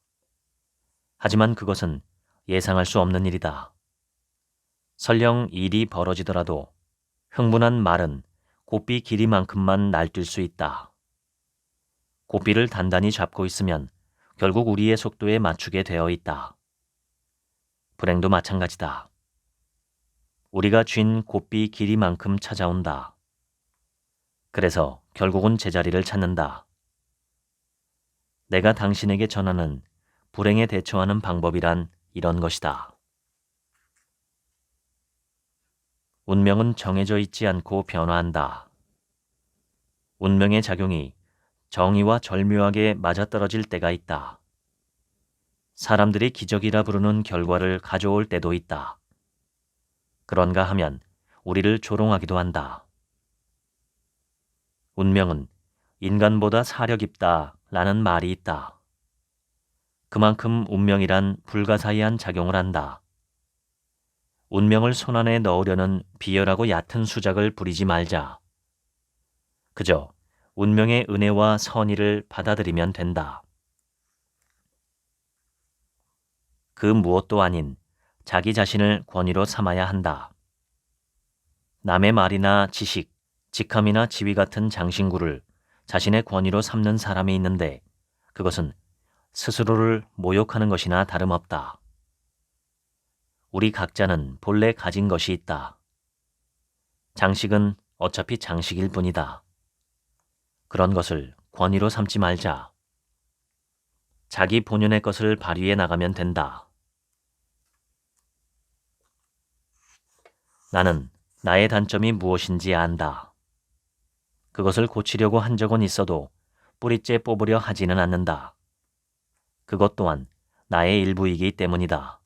하지만 그것은 예상할 수 없는 일이다. 설령 일이 벌어지더라도 흥분한 말은 고삐 길이만큼만 날뛸 수 있다. 고삐를 단단히 잡고 있으면 결국 우리의 속도에 맞추게 되어 있다. 불행도 마찬가지다. 우리가 쥔 고삐 길이만큼 찾아온다. 그래서 결국은 제자리를 찾는다. 내가 당신에게 전하는 불행에 대처하는 방법이란 이런 것이다. 운명은 정해져 있지 않고 변화한다. 운명의 작용이 정의와 절묘하게 맞아떨어질 때가 있다. 사람들이 기적이라 부르는 결과를 가져올 때도 있다. 그런가 하면 우리를 조롱하기도 한다. 운명은 인간보다 사려 깊다라는 말이 있다. 그만큼 운명이란 불가사의한 작용을 한다. 운명을 손안에 넣으려는 비열하고 얕은 수작을 부리지 말자. 그저 운명의 은혜와 선의를 받아들이면 된다. 그 무엇도 아닌 자기 자신을 권위로 삼아야 한다. 남의 말이나 지식, 직함이나 지위 같은 장신구를 자신의 권위로 삼는 사람이 있는데 그것은 스스로를 모욕하는 것이나 다름없다. 우리 각자는 본래 가진 것이 있다. 장식은 어차피 장식일 뿐이다. 그런 것을 권위로 삼지 말자. 자기 본연의 것을 발휘해 나가면 된다. 나는 나의 단점이 무엇인지 안다. 그것을 고치려고 한 적은 있어도 뿌리째 뽑으려 하지는 않는다. 그것 또한 나의 일부이기 때문이다.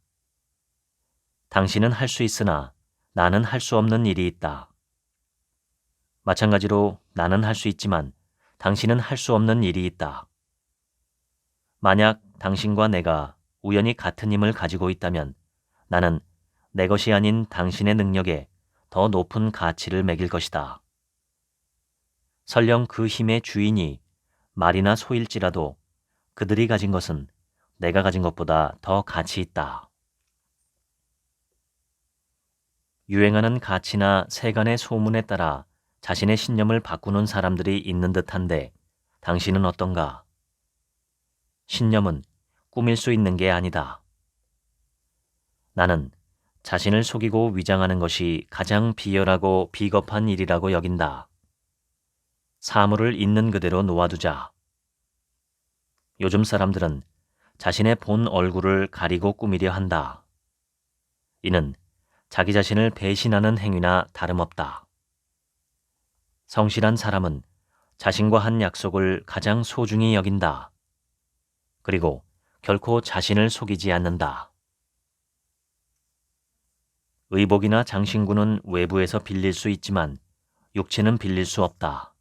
당신은 할 수 있으나 나는 할 수 없는 일이 있다. 마찬가지로 나는 할 수 있지만 당신은 할 수 없는 일이 있다. 만약 당신과 내가 우연히 같은 힘을 가지고 있다면 나는 내 것이 아닌 당신의 능력에 더 높은 가치를 매길 것이다. 설령 그 힘의 주인이 말이나 소일지라도 그들이 가진 것은 내가 가진 것보다 더 가치 있다. 유행하는 가치나 세간의 소문에 따라 자신의 신념을 바꾸는 사람들이 있는 듯한데 당신은 어떤가? 신념은 꾸밀 수 있는 게 아니다. 나는 자신을 속이고 위장하는 것이 가장 비열하고 비겁한 일이라고 여긴다. 사물을 있는 그대로 놓아두자. 요즘 사람들은 자신의 본 얼굴을 가리고 꾸미려 한다. 이는 자기 자신을 배신하는 행위나 다름없다. 성실한 사람은 자신과 한 약속을 가장 소중히 여긴다. 그리고 결코 자신을 속이지 않는다. 의복이나 장신구는 외부에서 빌릴 수 있지만 육체는 빌릴 수 없다.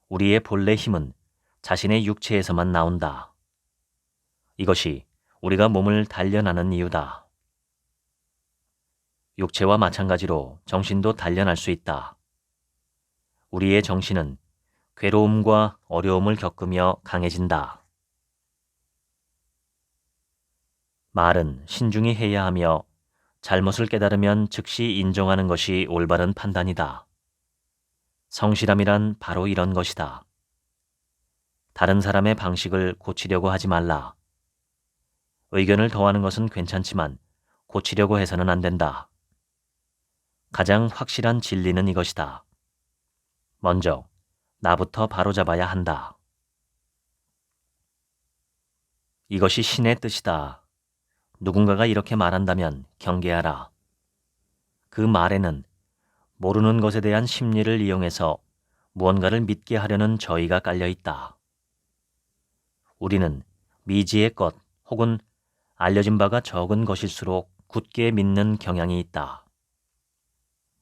우리의 본래 힘은 자신의 육체에서만 나온다. 이것이 우리가 몸을 단련하는 이유다. 육체와 마찬가지로 정신도 단련할 수 있다. 우리의 정신은 괴로움과 어려움을 겪으며 강해진다. 말은 신중히 해야 하며 잘못을 깨달으면 즉시 인정하는 것이 올바른 판단이다. 성실함이란 바로 이런 것이다. 다른 사람의 방식을 고치려고 하지 말라. 의견을 더하는 것은 괜찮지만 고치려고 해서는 안 된다. 가장 확실한 진리는 이것이다. 먼저 나부터 바로잡아야 한다. 이것이 신의 뜻이다. 누군가가 이렇게 말한다면 경계하라. 그 말에는 모르는 것에 대한 심리를 이용해서 무언가를 믿게 하려는 저희가 깔려 있다. 우리는 미지의 것 혹은 알려진 바가 적은 것일수록 굳게 믿는 경향이 있다.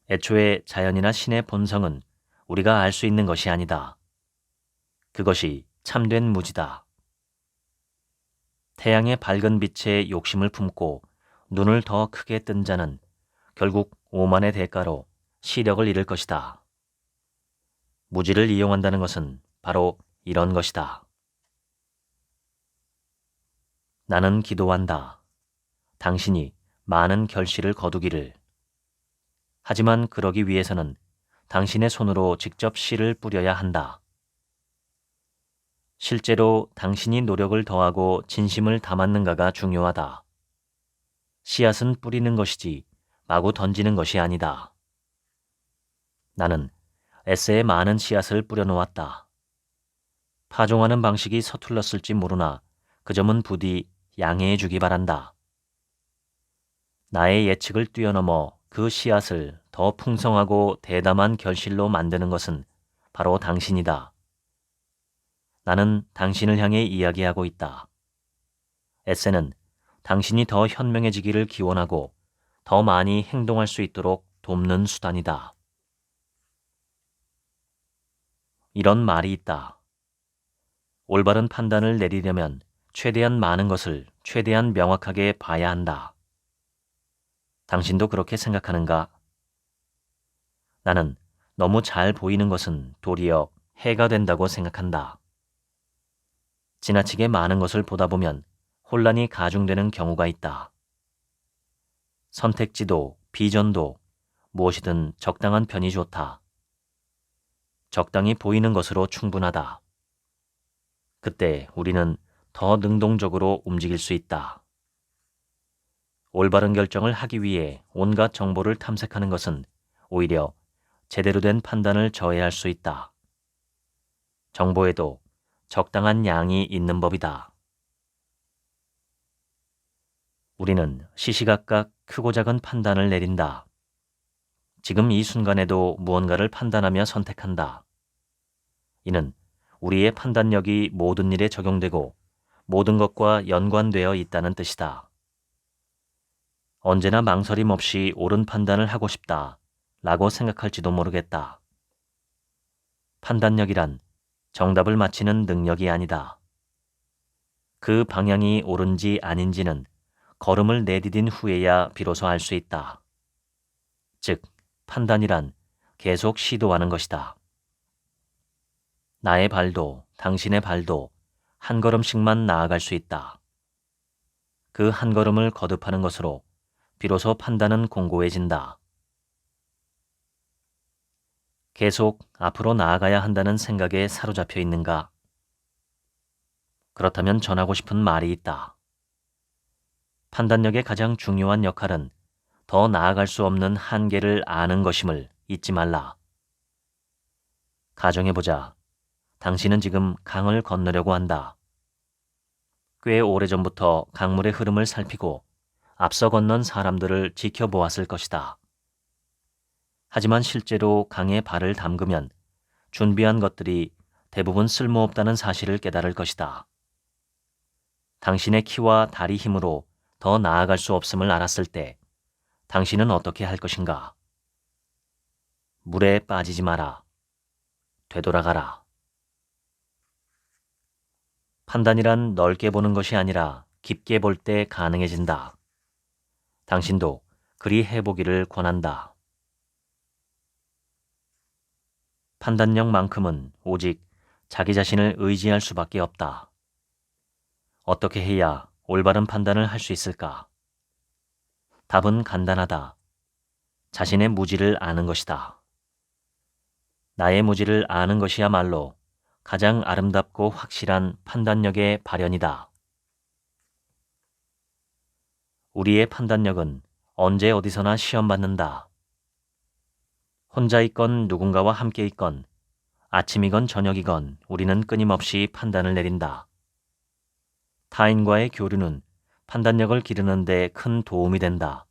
애초에 자연이나 신의 본성은 우리가 알 수 있는 것이 아니다. 그것이 참된 무지다. 태양의 밝은 빛에 욕심을 품고 눈을 더 크게 뜬 자는 결국 오만의 대가로 시력을 잃을 것이다. 무지를 이용한다는 것은 바로 이런 것이다. 나는 기도한다. 당신이 많은 결실을 거두기를. 하지만 그러기 위해서는 당신의 손으로 직접 씨를 뿌려야 한다. 실제로 당신이 노력을 더하고 진심을 담았는가가 중요하다. 씨앗은 뿌리는 것이지 마구 던지는 것이 아니다. 나는 에세에 많은 씨앗을 뿌려놓았다. 파종하는 방식이 서툴렀을지 모르나 그 점은 부디 양해해 주기 바란다. 나의 예측을 뛰어넘어 그 씨앗을 더 풍성하고 대담한 결실로 만드는 것은 바로 당신이다. 나는 당신을 향해 이야기하고 있다. 에세는 당신이 더 현명해지기를 기원하고 더 많이 행동할 수 있도록 돕는 수단이다. 이런 말이 있다. 올바른 판단을 내리려면 최대한 많은 것을 최대한 명확하게 봐야 한다. 당신도 그렇게 생각하는가? 나는 너무 잘 보이는 것은 도리어 해가 된다고 생각한다. 지나치게 많은 것을 보다 보면 혼란이 가중되는 경우가 있다. 선택지도 비전도 무엇이든 적당한 편이 좋다. 적당히 보이는 것으로 충분하다. 그때 우리는 더 능동적으로 움직일 수 있다. 올바른 결정을 하기 위해 온갖 정보를 탐색하는 것은 오히려 제대로 된 판단을 저해할 수 있다. 정보에도 적당한 양이 있는 법이다. 우리는 시시각각 크고 작은 판단을 내린다. 지금 이 순간에도 무언가를 판단하며 선택한다. 이는 우리의 판단력이 모든 일에 적용되고 모든 것과 연관되어 있다는 뜻이다. 언제나 망설임 없이 옳은 판단을 하고 싶다 라고 생각할지도 모르겠다. 판단력이란 정답을 맞히는 능력이 아니다. 그 방향이 옳은지 아닌지는 걸음을 내디딘 후에야 비로소 알 수 있다. 즉, 판단이란 계속 시도하는 것이다. 나의 발도 당신의 발도 한 걸음씩만 나아갈 수 있다. 그 한 걸음을 거듭하는 것으로 비로소 판단은 공고해진다. 계속 앞으로 나아가야 한다는 생각에 사로잡혀 있는가? 그렇다면 전하고 싶은 말이 있다. 판단력의 가장 중요한 역할은 더 나아갈 수 없는 한계를 아는 것임을 잊지 말라. 가정해보자. 당신은 지금 강을 건너려고 한다. 꽤 오래전부터 강물의 흐름을 살피고 앞서 건넌 사람들을 지켜보았을 것이다. 하지만 실제로 강에 발을 담그면 준비한 것들이 대부분 쓸모없다는 사실을 깨달을 것이다. 당신의 키와 다리 힘으로 더 나아갈 수 없음을 알았을 때 당신은 어떻게 할 것인가? 물에 빠지지 마라. 되돌아가라. 판단이란 넓게 보는 것이 아니라 깊게 볼 때 가능해진다. 당신도 그리 해보기를 권한다. 판단력만큼은 오직 자기 자신을 의지할 수밖에 없다. 어떻게 해야 올바른 판단을 할 수 있을까? 답은 간단하다. 자신의 무지를 아는 것이다. 나의 무지를 아는 것이야말로 가장 아름답고 확실한 판단력의 발현이다. 우리의 판단력은 언제 어디서나 시험받는다. 혼자 있건 누군가와 함께 있건 아침이건 저녁이건 우리는 끊임없이 판단을 내린다. 타인과의 교류는 판단력을 기르는 데 큰 도움이 된다.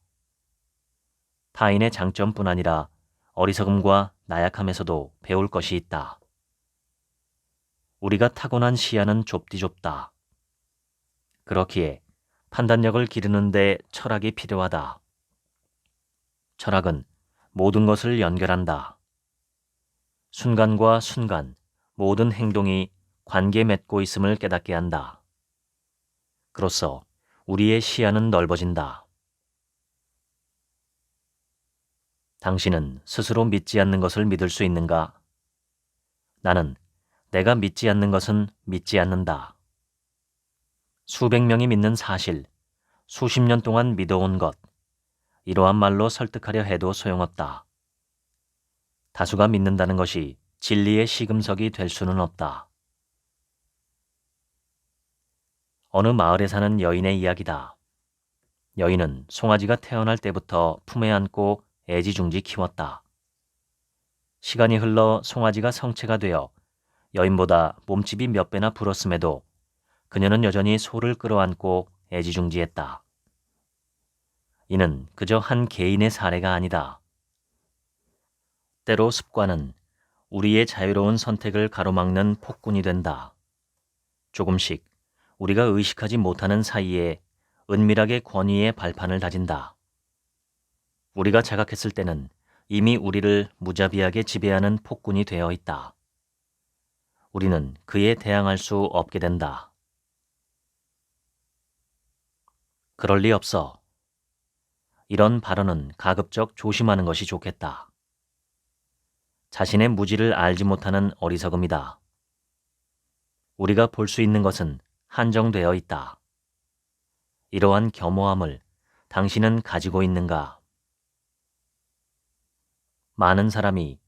타인의 장점뿐 아니라 어리석음과 나약함에서도 배울 것이 있다. 우리가 타고난 시야는 좁디 좁다. 그렇기에 판단력을 기르는 데 철학이 필요하다. 철학은 모든 것을 연결한다. 순간과 순간 모든 행동이 관계 맺고 있음을 깨닫게 한다. 그로써 우리의 시야는 넓어진다. 당신은 스스로 믿지 않는 것을 믿을 수 있는가? 나는 내가 믿지 않는 것은 믿지 않는다. 수백 명이 믿는 사실, 수십 년 동안 믿어온 것, 이러한 말로 설득하려 해도 소용없다. 다수가 믿는다는 것이 진리의 시금석이 될 수는 없다. 어느 마을에 사는 여인의 이야기다. 여인은 송아지가 태어날 때부터 품에 안고 애지중지 키웠다. 시간이 흘러 송아지가 성체가 되어 여인보다 몸집이 몇 배나 불었음에도 그녀는 여전히 소를 끌어안고 애지중지했다. 이는 그저 한 개인의 사례가 아니다. 때로 습관은 우리의 자유로운 선택을 가로막는 폭군이 된다. 조금씩 우리가 의식하지 못하는 사이에 은밀하게 권위의 발판을 다진다. 우리가 자각했을 때는 이미 우리를 무자비하게 지배하는 폭군이 되어 있다. 우리는 그에 대항할 수 없게 된다. 그럴 리 없어. 이런 발언은 가급적 조심하는 것이 좋겠다. 자신의 무지를 알지 못하는 어리석음이다. 우리가 볼 수 있는 것은 한정되어 있다. 이러한 겸허함을 당신은 가지고 있는가? 많은 사람이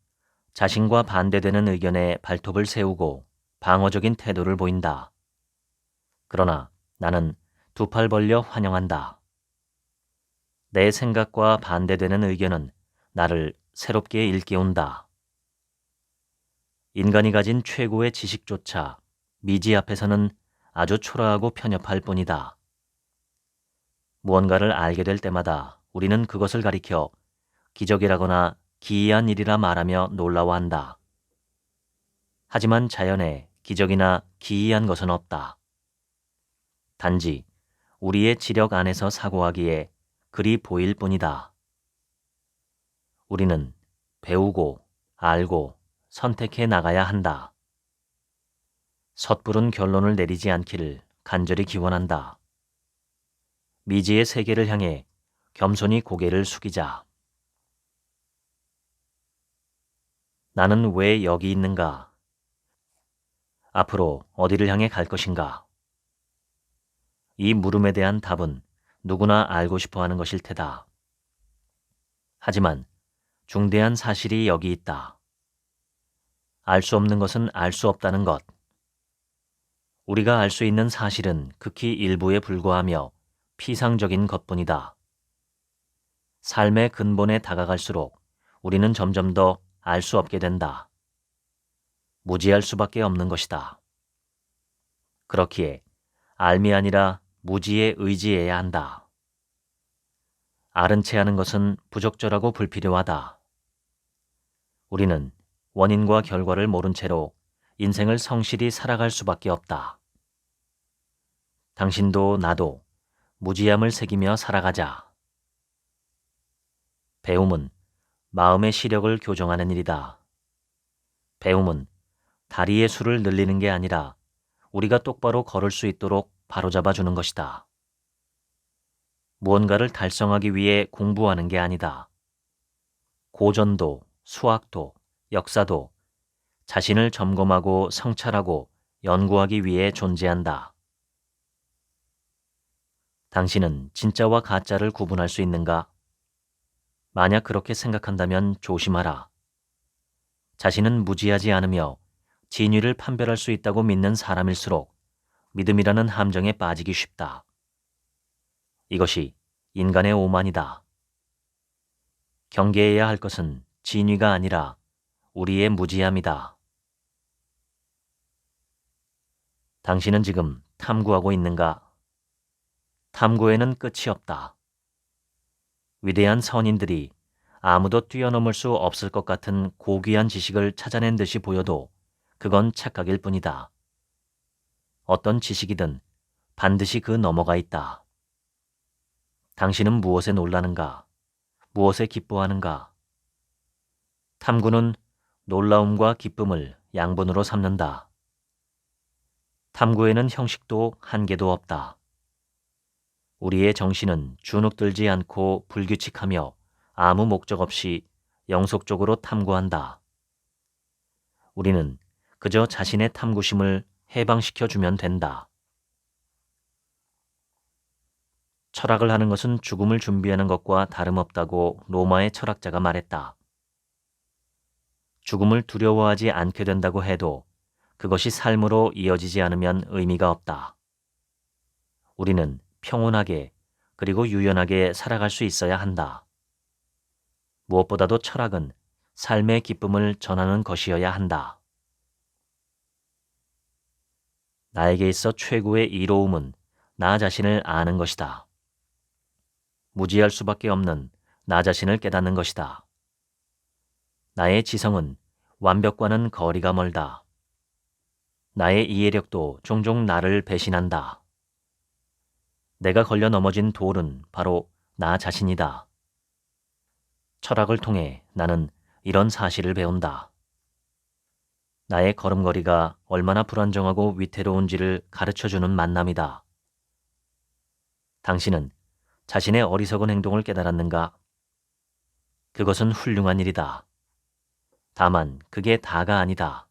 자신과 반대되는 의견에 발톱을 세우고 방어적인 태도를 보인다. 그러나 나는 두 팔 벌려 환영한다. 내 생각과 반대되는 의견은 나를 새롭게 일깨운다. 인간이 가진 최고의 지식조차 미지 앞에서는 아주 초라하고 편협할 뿐이다. 무언가를 알게 될 때마다 우리는 그것을 가리켜 기적이라거나 기이한 일이라 말하며 놀라워한다. 하지만 자연에 기적이나 기이한 것은 없다. 단지 우리의 지력 안에서 사고하기에 그리 보일 뿐이다. 우리는 배우고 알고 선택해 나가야 한다. 섣부른 결론을 내리지 않기를 간절히 기원한다. 미지의 세계를 향해 겸손히 고개를 숙이자. 나는 왜 여기 있는가? 앞으로 어디를 향해 갈 것인가? 이 물음에 대한 답은 누구나 알고 싶어 하는 것일 테다. 하지만 중대한 사실이 여기 있다. 알 수 없는 것은 알 수 없다는 것. 우리가 알 수 있는 사실은 극히 일부에 불과하며 피상적인 것뿐이다. 삶의 근본에 다가갈수록 우리는 점점 더 알 수 없게 된다. 무지할 수밖에 없는 것이다. 그렇기에 알미 아니라 무지에 의지해야 한다. 아른 채 하는 것은 부적절하고 불필요하다. 우리는 원인과 결과를 모른 채로 인생을 성실히 살아갈 수밖에 없다. 당신도 나도 무지함을 새기며 살아가자. 배움은 마음의 시력을 교정하는 일이다. 배움은 다리의 수를 늘리는 게 아니라 우리가 똑바로 걸을 수 있도록 바로잡아 주는 것이다. 무언가를 달성하기 위해 공부하는 게 아니다. 고전도, 수학도, 역사도 자신을 점검하고 성찰하고 연구하기 위해 존재한다. 당신은 진짜와 가짜를 구분할 수 있는가? 만약 그렇게 생각한다면 조심하라. 자신은 무지하지 않으며 진위를 판별할 수 있다고 믿는 사람일수록 믿음이라는 함정에 빠지기 쉽다. 이것이 인간의 오만이다. 경계해야 할 것은 진위가 아니라 우리의 무지함이다. 당신은 지금 탐구하고 있는가? 탐구에는 끝이 없다. 위대한 선인들이 아무도 뛰어넘을 수 없을 것 같은 고귀한 지식을 찾아낸 듯이 보여도 그건 착각일 뿐이다. 어떤 지식이든 반드시 그 너머가 있다. 당신은 무엇에 놀라는가? 무엇에 기뻐하는가? 탐구는 놀라움과 기쁨을 양분으로 삼는다. 탐구에는 형식도 한계도 없다. 우리의 정신은 주눅들지 않고 불규칙하며 아무 목적 없이 영속적으로 탐구한다. 우리는 그저 자신의 탐구심을 해방시켜주면 된다. 철학을 하는 것은 죽음을 준비하는 것과 다름없다고 로마의 철학자가 말했다. 죽음을 두려워하지 않게 된다고 해도 그것이 삶으로 이어지지 않으면 의미가 없다. 우리는 평온하게 그리고 유연하게 살아갈 수 있어야 한다. 무엇보다도 철학은 삶의 기쁨을 전하는 것이어야 한다. 나에게 있어 최고의 이로움은 나 자신을 아는 것이다. 무지할 수밖에 없는 나 자신을 깨닫는 것이다. 나의 지성은 완벽과는 거리가 멀다. 나의 이해력도 종종 나를 배신한다. 내가 걸려 넘어진 돌은 바로 나 자신이다. 철학을 통해 나는 이런 사실을 배운다. 나의 걸음걸이가 얼마나 불안정하고 위태로운지를 가르쳐주는 만남이다. 당신은 자신의 어리석은 행동을 깨달았는가? 그것은 훌륭한 일이다. 다만 그게 다가 아니다.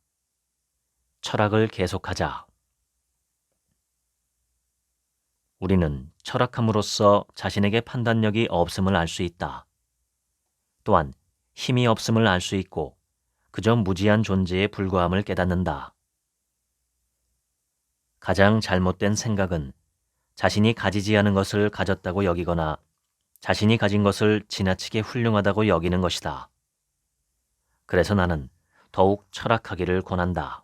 철학을 계속하자. 우리는 철학함으로써 자신에게 판단력이 없음을 알 수 있다. 또한 힘이 없음을 알 수 있고 그저 무지한 존재에 불과함을 깨닫는다. 가장 잘못된 생각은 자신이 가지지 않은 것을 가졌다고 여기거나 자신이 가진 것을 지나치게 훌륭하다고 여기는 것이다. 그래서 나는 더욱 철학하기를 권한다.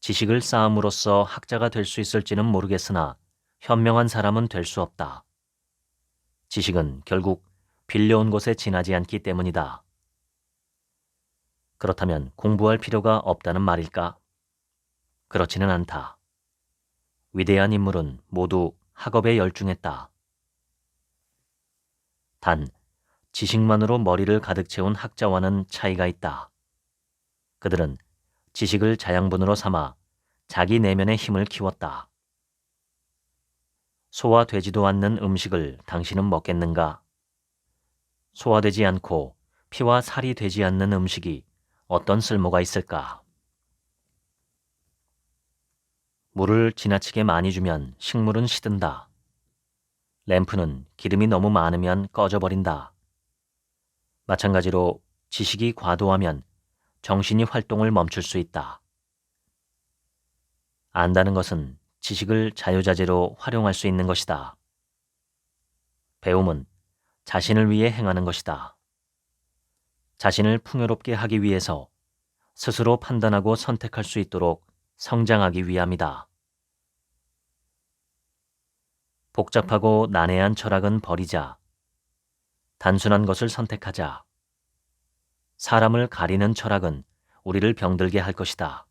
지식을 쌓음으로써 학자가 될 수 있을지는 모르겠으나 현명한 사람은 될 수 없다. 지식은 결국 빌려온 곳에 지나지 않기 때문이다. 그렇다면 공부할 필요가 없다는 말일까? 그렇지는 않다. 위대한 인물은 모두 학업에 열중했다. 단, 지식만으로 머리를 가득 채운 학자와는 차이가 있다. 그들은 지식을 자양분으로 삼아 자기 내면의 힘을 키웠다. 소화되지도 않는 음식을 당신은 먹겠는가? 소화되지 않고 피와 살이 되지 않는 음식이 어떤 쓸모가 있을까? 물을 지나치게 많이 주면 식물은 시든다. 램프는 기름이 너무 많으면 꺼져버린다. 마찬가지로 지식이 과도하면 정신이 활동을 멈출 수 있다. 안다는 것은 지식을 자유자재로 활용할 수 있는 것이다. 배움은 자신을 위해 행하는 것이다. 자신을 풍요롭게 하기 위해서 스스로 판단하고 선택할 수 있도록 성장하기 위함이다. 복잡하고 난해한 철학은 버리자. 단순한 것을 선택하자. 사람을 가리는 철학은 우리를 병들게 할 것이다.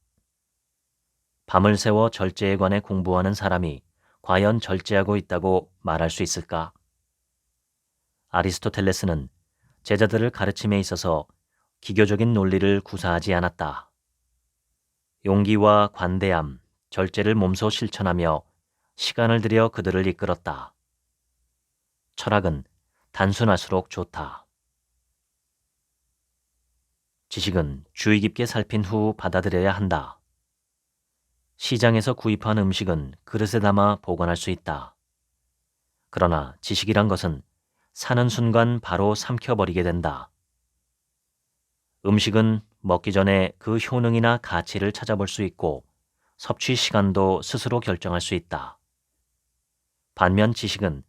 밤을 새워 절제에 관해 공부하는 사람이 과연 절제하고 있다고 말할 수 있을까? 아리스토텔레스는 제자들을 가르침에 있어서 기교적인 논리를 구사하지 않았다. 용기와 관대함, 절제를 몸소 실천하며 시간을 들여 그들을 이끌었다. 철학은 단순할수록 좋다. 지식은 주의 깊게 살핀 후 받아들여야 한다. 시장에서 구입한 음식은 그릇에 담아 보관할 수 있다. 그러나 지식이란 것은 사는 순간 바로 삼켜버리게 된다. 음식은 먹기 전에 그 효능이나 가치를 찾아볼 수 있고 섭취 시간도 스스로 결정할 수 있다. 반면 지식은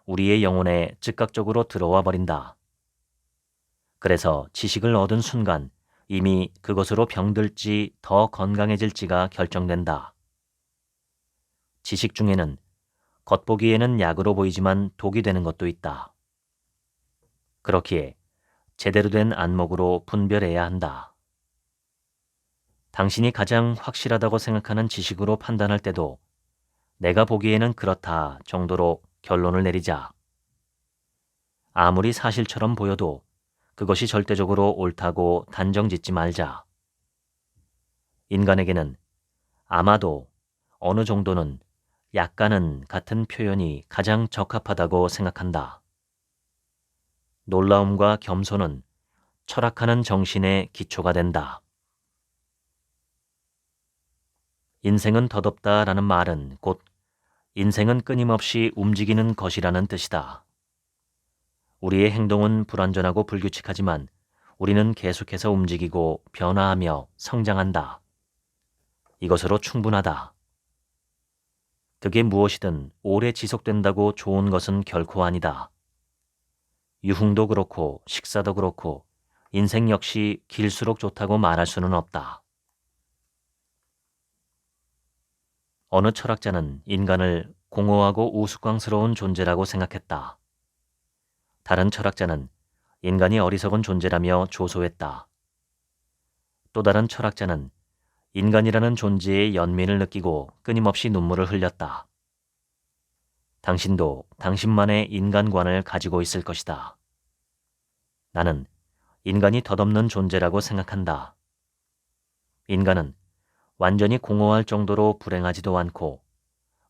우리의 영혼에 즉각적으로 들어와 버린다. 그래서 지식을 얻은 순간 이미 그것으로 병들지 더 건강해질지가 결정된다. 지식 중에는 겉보기에는 약으로 보이지만 독이 되는 것도 있다. 그렇기에 제대로 된 안목으로 분별해야 한다. 당신이 가장 확실하다고 생각하는 지식으로 판단할 때도 내가 보기에는 그렇다 정도로 결론을 내리자. 아무리 사실처럼 보여도 그것이 절대적으로 옳다고 단정짓지 말자. 인간에게는 아마도 어느 정도는 약간은 같은 표현이 가장 적합하다고 생각한다. 놀라움과 겸손은 철학하는 정신의 기초가 된다. 인생은 덧없다라는 말은 곧 인생은 끊임없이 움직이는 것이라는 뜻이다. 우리의 행동은 불완전하고 불규칙하지만 우리는 계속해서 움직이고 변화하며 성장한다. 이것으로 충분하다. 그게 무엇이든 오래 지속된다고 좋은 것은 결코 아니다. 유흥도 그렇고 식사도 그렇고 인생 역시 길수록 좋다고 말할 수는 없다. 어느 철학자는 인간을 공허하고 우스꽝스러운 존재라고 생각했다. 다른 철학자는 인간이 어리석은 존재라며 조소했다. 또 다른 철학자는 인간이라는 존재의 연민을 느끼고 끊임없이 눈물을 흘렸다. 당신도 당신만의 인간관을 가지고 있을 것이다. 나는 인간이 덧없는 존재라고 생각한다. 인간은 완전히 공허할 정도로 불행하지도 않고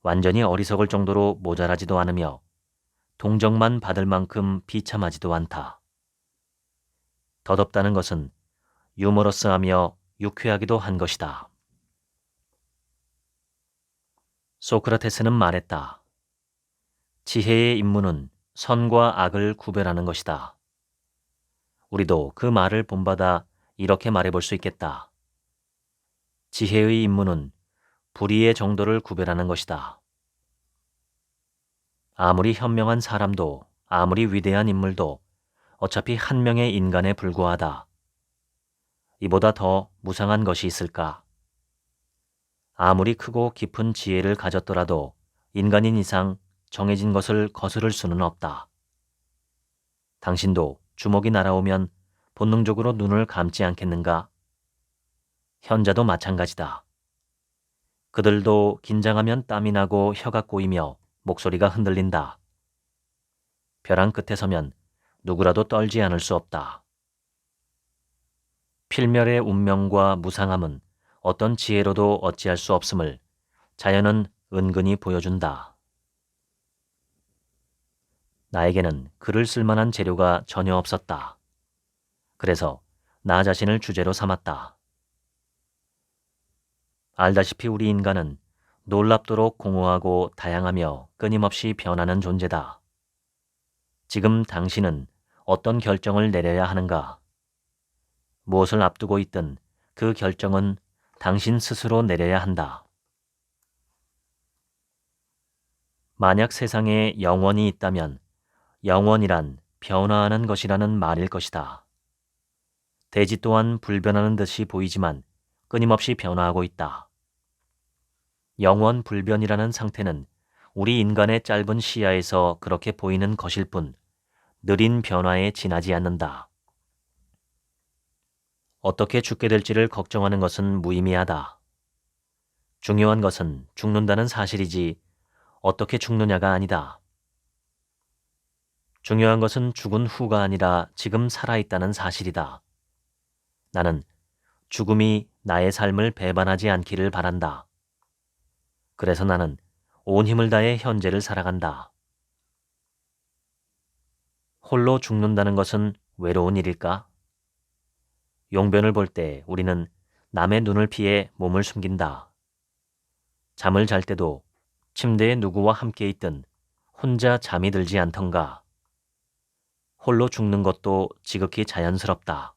완전히 어리석을 정도로 모자라지도 않으며 동정만 받을 만큼 비참하지도 않다. 덧없다는 것은 유머러스하며 유쾌하기도 한 것이다. 소크라테스는 말했다. 지혜의 임무는 선과 악을 구별하는 것이다. 우리도 그 말을 본받아 이렇게 말해볼 수 있겠다. 지혜의 임무는 불의의 정도를 구별하는 것이다. 아무리 현명한 사람도 아무리 위대한 인물도 어차피 한 명의 인간에 불과하다. 이보다 더 무상한 것이 있을까? 아무리 크고 깊은 지혜를 가졌더라도 인간인 이상 정해진 것을 거스를 수는 없다. 당신도 주먹이 날아오면 본능적으로 눈을 감지 않겠는가? 현자도 마찬가지다. 그들도 긴장하면 땀이 나고 혀가 꼬이며 목소리가 흔들린다. 벼랑 끝에 서면 누구라도 떨지 않을 수 없다. 필멸의 운명과 무상함은 어떤 지혜로도 어찌할 수 없음을 자연은 은근히 보여준다. 나에게는 글을 쓸만한 재료가 전혀 없었다. 그래서 나 자신을 주제로 삼았다. 알다시피 우리 인간은 놀랍도록 공허하고 다양하며 끊임없이 변하는 존재다. 지금 당신은 어떤 결정을 내려야 하는가? 무엇을 앞두고 있든 그 결정은 당신 스스로 내려야 한다. 만약 세상에 영원이 있다면 영원이란 변화하는 것이라는 말일 것이다. 대지 또한 불변하는 듯이 보이지만 끊임없이 변화하고 있다. 영원 불변이라는 상태는 우리 인간의 짧은 시야에서 그렇게 보이는 것일 뿐 느린 변화에 지나지 않는다. 어떻게 죽게 될지를 걱정하는 것은 무의미하다. 중요한 것은 죽는다는 사실이지 어떻게 죽느냐가 아니다. 중요한 것은 죽은 후가 아니라 지금 살아있다는 사실이다. 나는 죽음이 나의 삶을 배반하지 않기를 바란다. 그래서 나는 온 힘을 다해 현재를 살아간다. 홀로 죽는다는 것은 외로운 일일까? 용변을 볼 때 우리는 남의 눈을 피해 몸을 숨긴다. 잠을 잘 때도 침대에 누구와 함께 있든 혼자 잠이 들지 않던가. 홀로 죽는 것도 지극히 자연스럽다.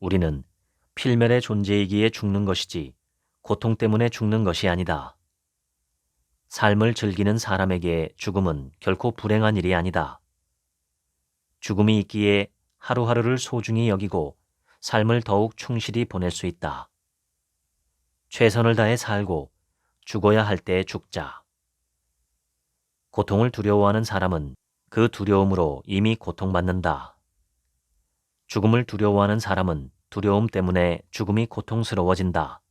우리는 필멸의 존재이기에 죽는 것이지 고통 때문에 죽는 것이 아니다. 삶을 즐기는 사람에게 죽음은 결코 불행한 일이 아니다. 죽음이 있기에 하루하루를 소중히 여기고 삶을 더욱 충실히 보낼 수 있다. 최선을 다해 살고 죽어야 할 때 죽자. 고통을 두려워하는 사람은 그 두려움으로 이미 고통받는다. 죽음을 두려워하는 사람은 두려움 때문에 죽음이 고통스러워진다.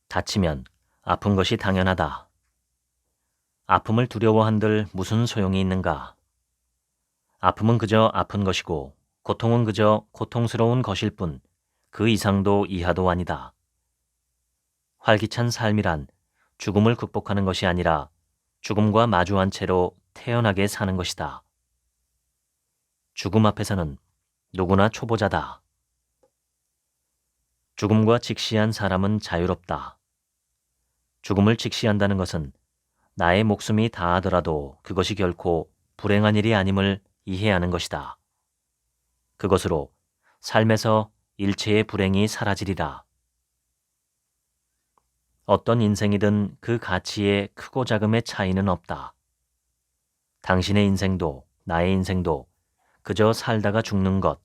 다치면 아픈 것이 당연하다. 아픔을 두려워한들 무슨 소용이 있는가? 아픔은 그저 아픈 것이고 고통은 그저 고통스러운 것일 뿐 그 이상도 이하도 아니다. 활기찬 삶이란 죽음을 극복하는 것이 아니라 죽음과 마주한 채로 태연하게 사는 것이다. 죽음 앞에서는 누구나 초보자다. 죽음과 직시한 사람은 자유롭다. 죽음을 직시한다는 것은 나의 목숨이 다하더라도 그것이 결코 불행한 일이 아님을 이해하는 것이다. 그것으로 삶에서 일체의 불행이 사라지리라. 어떤 인생이든 그 가치에 크고 작음의 차이는 없다. 당신의 인생도 나의 인생도 그저 살다가 죽는 것,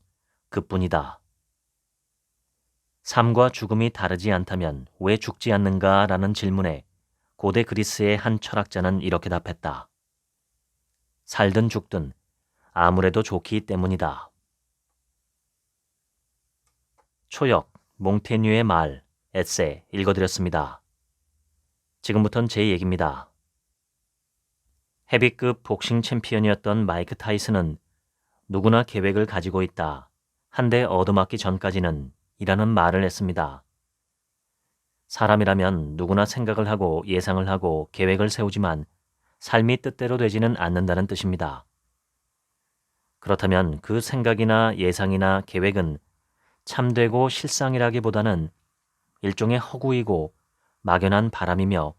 그뿐이다. 삶과 죽음이 다르지 않다면 왜 죽지 않는가? 라는 질문에 고대 그리스의 한 철학자는 이렇게 답했다. 살든 죽든 아무래도 좋기 때문이다. 초역, 몽테뉴의 말, 에세 읽어드렸습니다. 지금부턴 제 얘기입니다. 헤비급 복싱 챔피언이었던 마이크 타이슨은 누구나 계획을 가지고 있다. 한데 얻어맞기 전까지는 이라는 말을 했습니다. 사람이라면 누구나 생각을 하고 예상을 하고 계획을 세우지만 삶이 뜻대로 되지는 않는다는 뜻입니다. 그렇다면 그 생각이나 예상이나 계획은 참되고 실상이라기보다는 일종의 허구이고 막연한 바람이며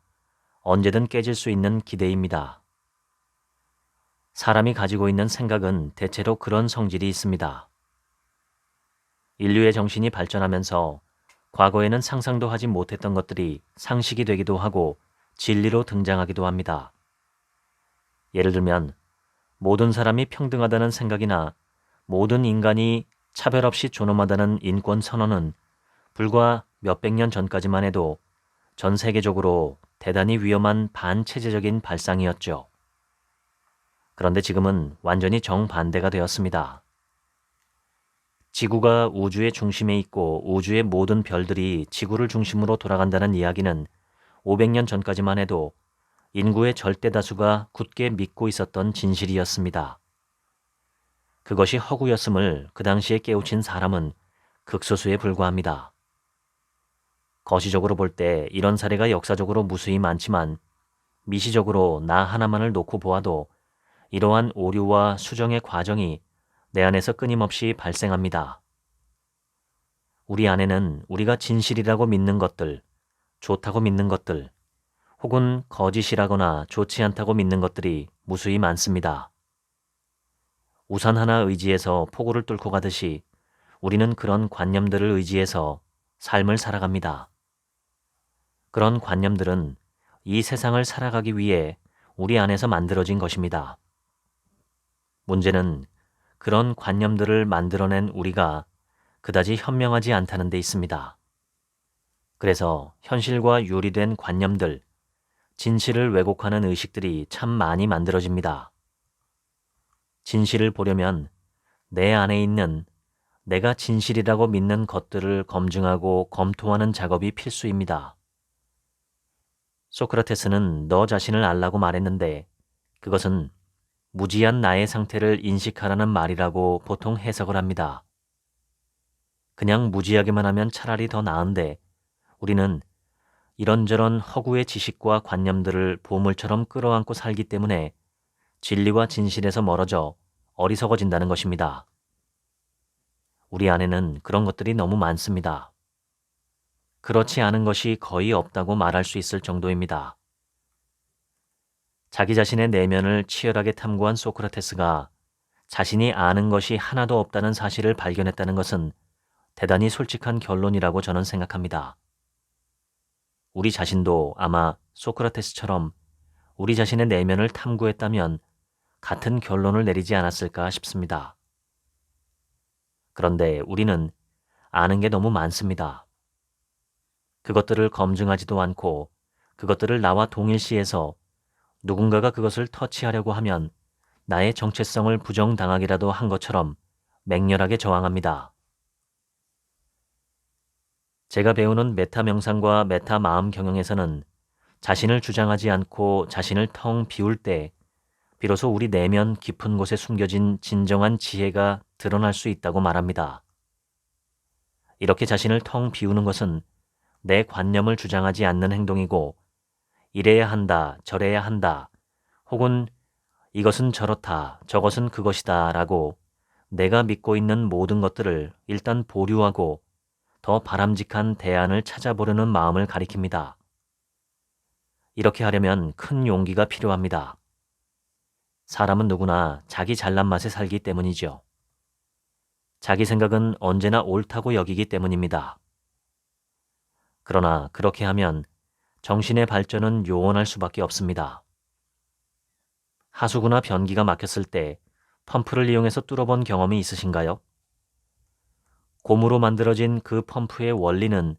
언제든 깨질 수 있는 기대입니다. 사람이 가지고 있는 생각은 대체로 그런 성질이 있습니다. 인류의 정신이 발전하면서 과거에는 상상도 하지 못했던 것들이 상식이 되기도 하고 진리로 등장하기도 합니다. 예를 들면 모든 사람이 평등하다는 생각이나 모든 인간이 차별 없이 존엄하다는 인권 선언은 불과 몇백 년 전까지만 해도 전 세계적으로 대단히 위험한 반체제적인 발상이었죠. 그런데 지금은 완전히 정반대가 되었습니다. 지구가 우주의 중심에 있고 우주의 모든 별들이 지구를 중심으로 돌아간다는 이야기는 500년 전까지만 해도 인구의 절대 다수가 굳게 믿고 있었던 진실이었습니다. 그것이 허구였음을 그 당시에 깨우친 사람은 극소수에 불과합니다. 거시적으로 볼 때 이런 사례가 역사적으로 무수히 많지만 미시적으로 나 하나만을 놓고 보아도 이러한 오류와 수정의 과정이 내 안에서 끊임없이 발생합니다. 우리 안에는 우리가 진실이라고 믿는 것들, 좋다고 믿는 것들, 혹은 거짓이라거나 좋지 않다고 믿는 것들이 무수히 많습니다. 우산 하나 의지해서 폭우를 뚫고 가듯이 우리는 그런 관념들을 의지해서 삶을 살아갑니다. 그런 관념들은 이 세상을 살아가기 위해 우리 안에서 만들어진 것입니다. 문제는 그런 관념들을 만들어낸 우리가 그다지 현명하지 않다는 데 있습니다. 그래서 현실과 유리된 관념들, 진실을 왜곡하는 의식들이 참 많이 만들어집니다. 진실을 보려면 내 안에 있는 내가 진실이라고 믿는 것들을 검증하고 검토하는 작업이 필수입니다. 소크라테스는 너 자신을 알라고 말했는데 그것은 무지한 나의 상태를 인식하라는 말이라고 보통 해석을 합니다. 그냥 무지하게만 하면 차라리 더 나은데 우리는 이런저런 허구의 지식과 관념들을 보물처럼 끌어안고 살기 때문에 진리와 진실에서 멀어져 어리석어진다는 것입니다. 우리 안에는 그런 것들이 너무 많습니다. 그렇지 않은 것이 거의 없다고 말할 수 있을 정도입니다. 자기 자신의 내면을 치열하게 탐구한 소크라테스가 자신이 아는 것이 하나도 없다는 사실을 발견했다는 것은 대단히 솔직한 결론이라고 저는 생각합니다. 우리 자신도 아마 소크라테스처럼 우리 자신의 내면을 탐구했다면 같은 결론을 내리지 않았을까 싶습니다. 그런데 우리는 아는 게 너무 많습니다. 그것들을 검증하지도 않고 그것들을 나와 동일시해서 누군가가 그것을 터치하려고 하면 나의 정체성을 부정당하기라도 한 것처럼 맹렬하게 저항합니다. 제가 배우는 메타 명상과 메타 마음 경영에서는 자신을 주장하지 않고 자신을 텅 비울 때 비로소 우리 내면 깊은 곳에 숨겨진 진정한 지혜가 드러날 수 있다고 말합니다. 이렇게 자신을 텅 비우는 것은 내 관념을 주장하지 않는 행동이고 이래야 한다, 저래야 한다, 혹은 이것은 저렇다, 저것은 그것이다 라고 내가 믿고 있는 모든 것들을 일단 보류하고 더 바람직한 대안을 찾아보려는 마음을 가리킵니다. 이렇게 하려면 큰 용기가 필요합니다. 사람은 누구나 자기 잘난 맛에 살기 때문이죠. 자기 생각은 언제나 옳다고 여기기 때문입니다. 그러나 그렇게 하면 정신의 발전은 요원할 수밖에 없습니다. 하수구나 변기가 막혔을 때 펌프를 이용해서 뚫어본 경험이 있으신가요? 고무로 만들어진 그 펌프의 원리는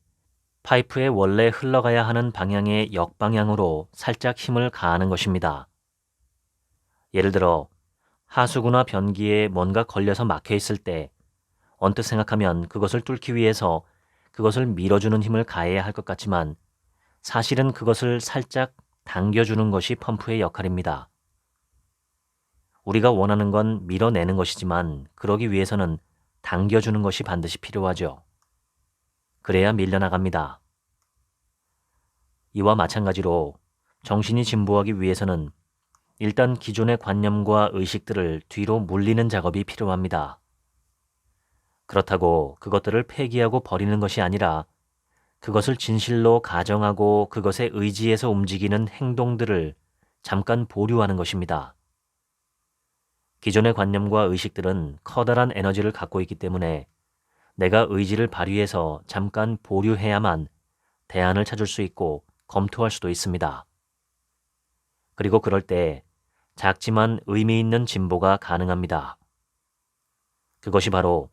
파이프에 원래 흘러가야 하는 방향의 역방향으로 살짝 힘을 가하는 것입니다. 예를 들어 하수구나 변기에 뭔가 걸려서 막혀 있을 때 언뜻 생각하면 그것을 뚫기 위해서 그것을 밀어주는 힘을 가해야 할 것 같지만 사실은 그것을 살짝 당겨주는 것이 펌프의 역할입니다. 우리가 원하는 건 밀어내는 것이지만 그러기 위해서는 당겨주는 것이 반드시 필요하죠. 그래야 밀려나갑니다. 이와 마찬가지로 정신이 진보하기 위해서는 일단 기존의 관념과 의식들을 뒤로 물리는 작업이 필요합니다. 그렇다고 그것들을 폐기하고 버리는 것이 아니라 그것을 진실로 가정하고 그것에 의지해서 움직이는 행동들을 잠깐 보류하는 것입니다. 기존의 관념과 의식들은 커다란 에너지를 갖고 있기 때문에 내가 의지를 발휘해서 잠깐 보류해야만 대안을 찾을 수 있고 검토할 수도 있습니다. 그리고 그럴 때 작지만 의미 있는 진보가 가능합니다. 그것이 바로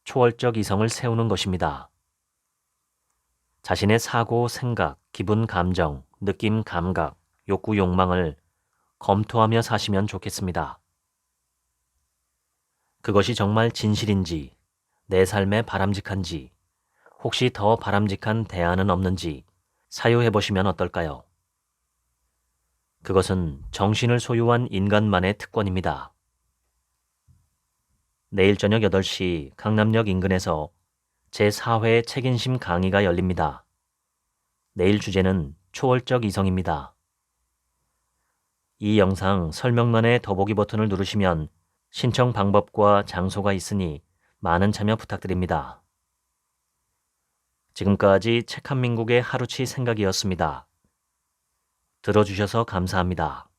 초월적 이성을 세우는 것입니다. 자신의 사고, 생각, 기분, 감정, 느낌, 감각, 욕구, 욕망을 검토하며 사시면 좋겠습니다. 그것이 정말 진실인지, 내 삶에 바람직한지, 혹시 더 바람직한 대안은 없는지 사유해 보시면 어떨까요? 그것은 정신을 소유한 인간만의 특권입니다. 내일 저녁 8시 강남역 인근에서 제4회 책임심 강의가 열립니다. 내일 주제는 초월적 이성입니다. 이 영상 설명란의 더보기 버튼을 누르시면 신청 방법과 장소가 있으니 많은 참여 부탁드립니다. 지금까지 책 한 민국의 하루치 생각이었습니다. 들어주셔서 감사합니다.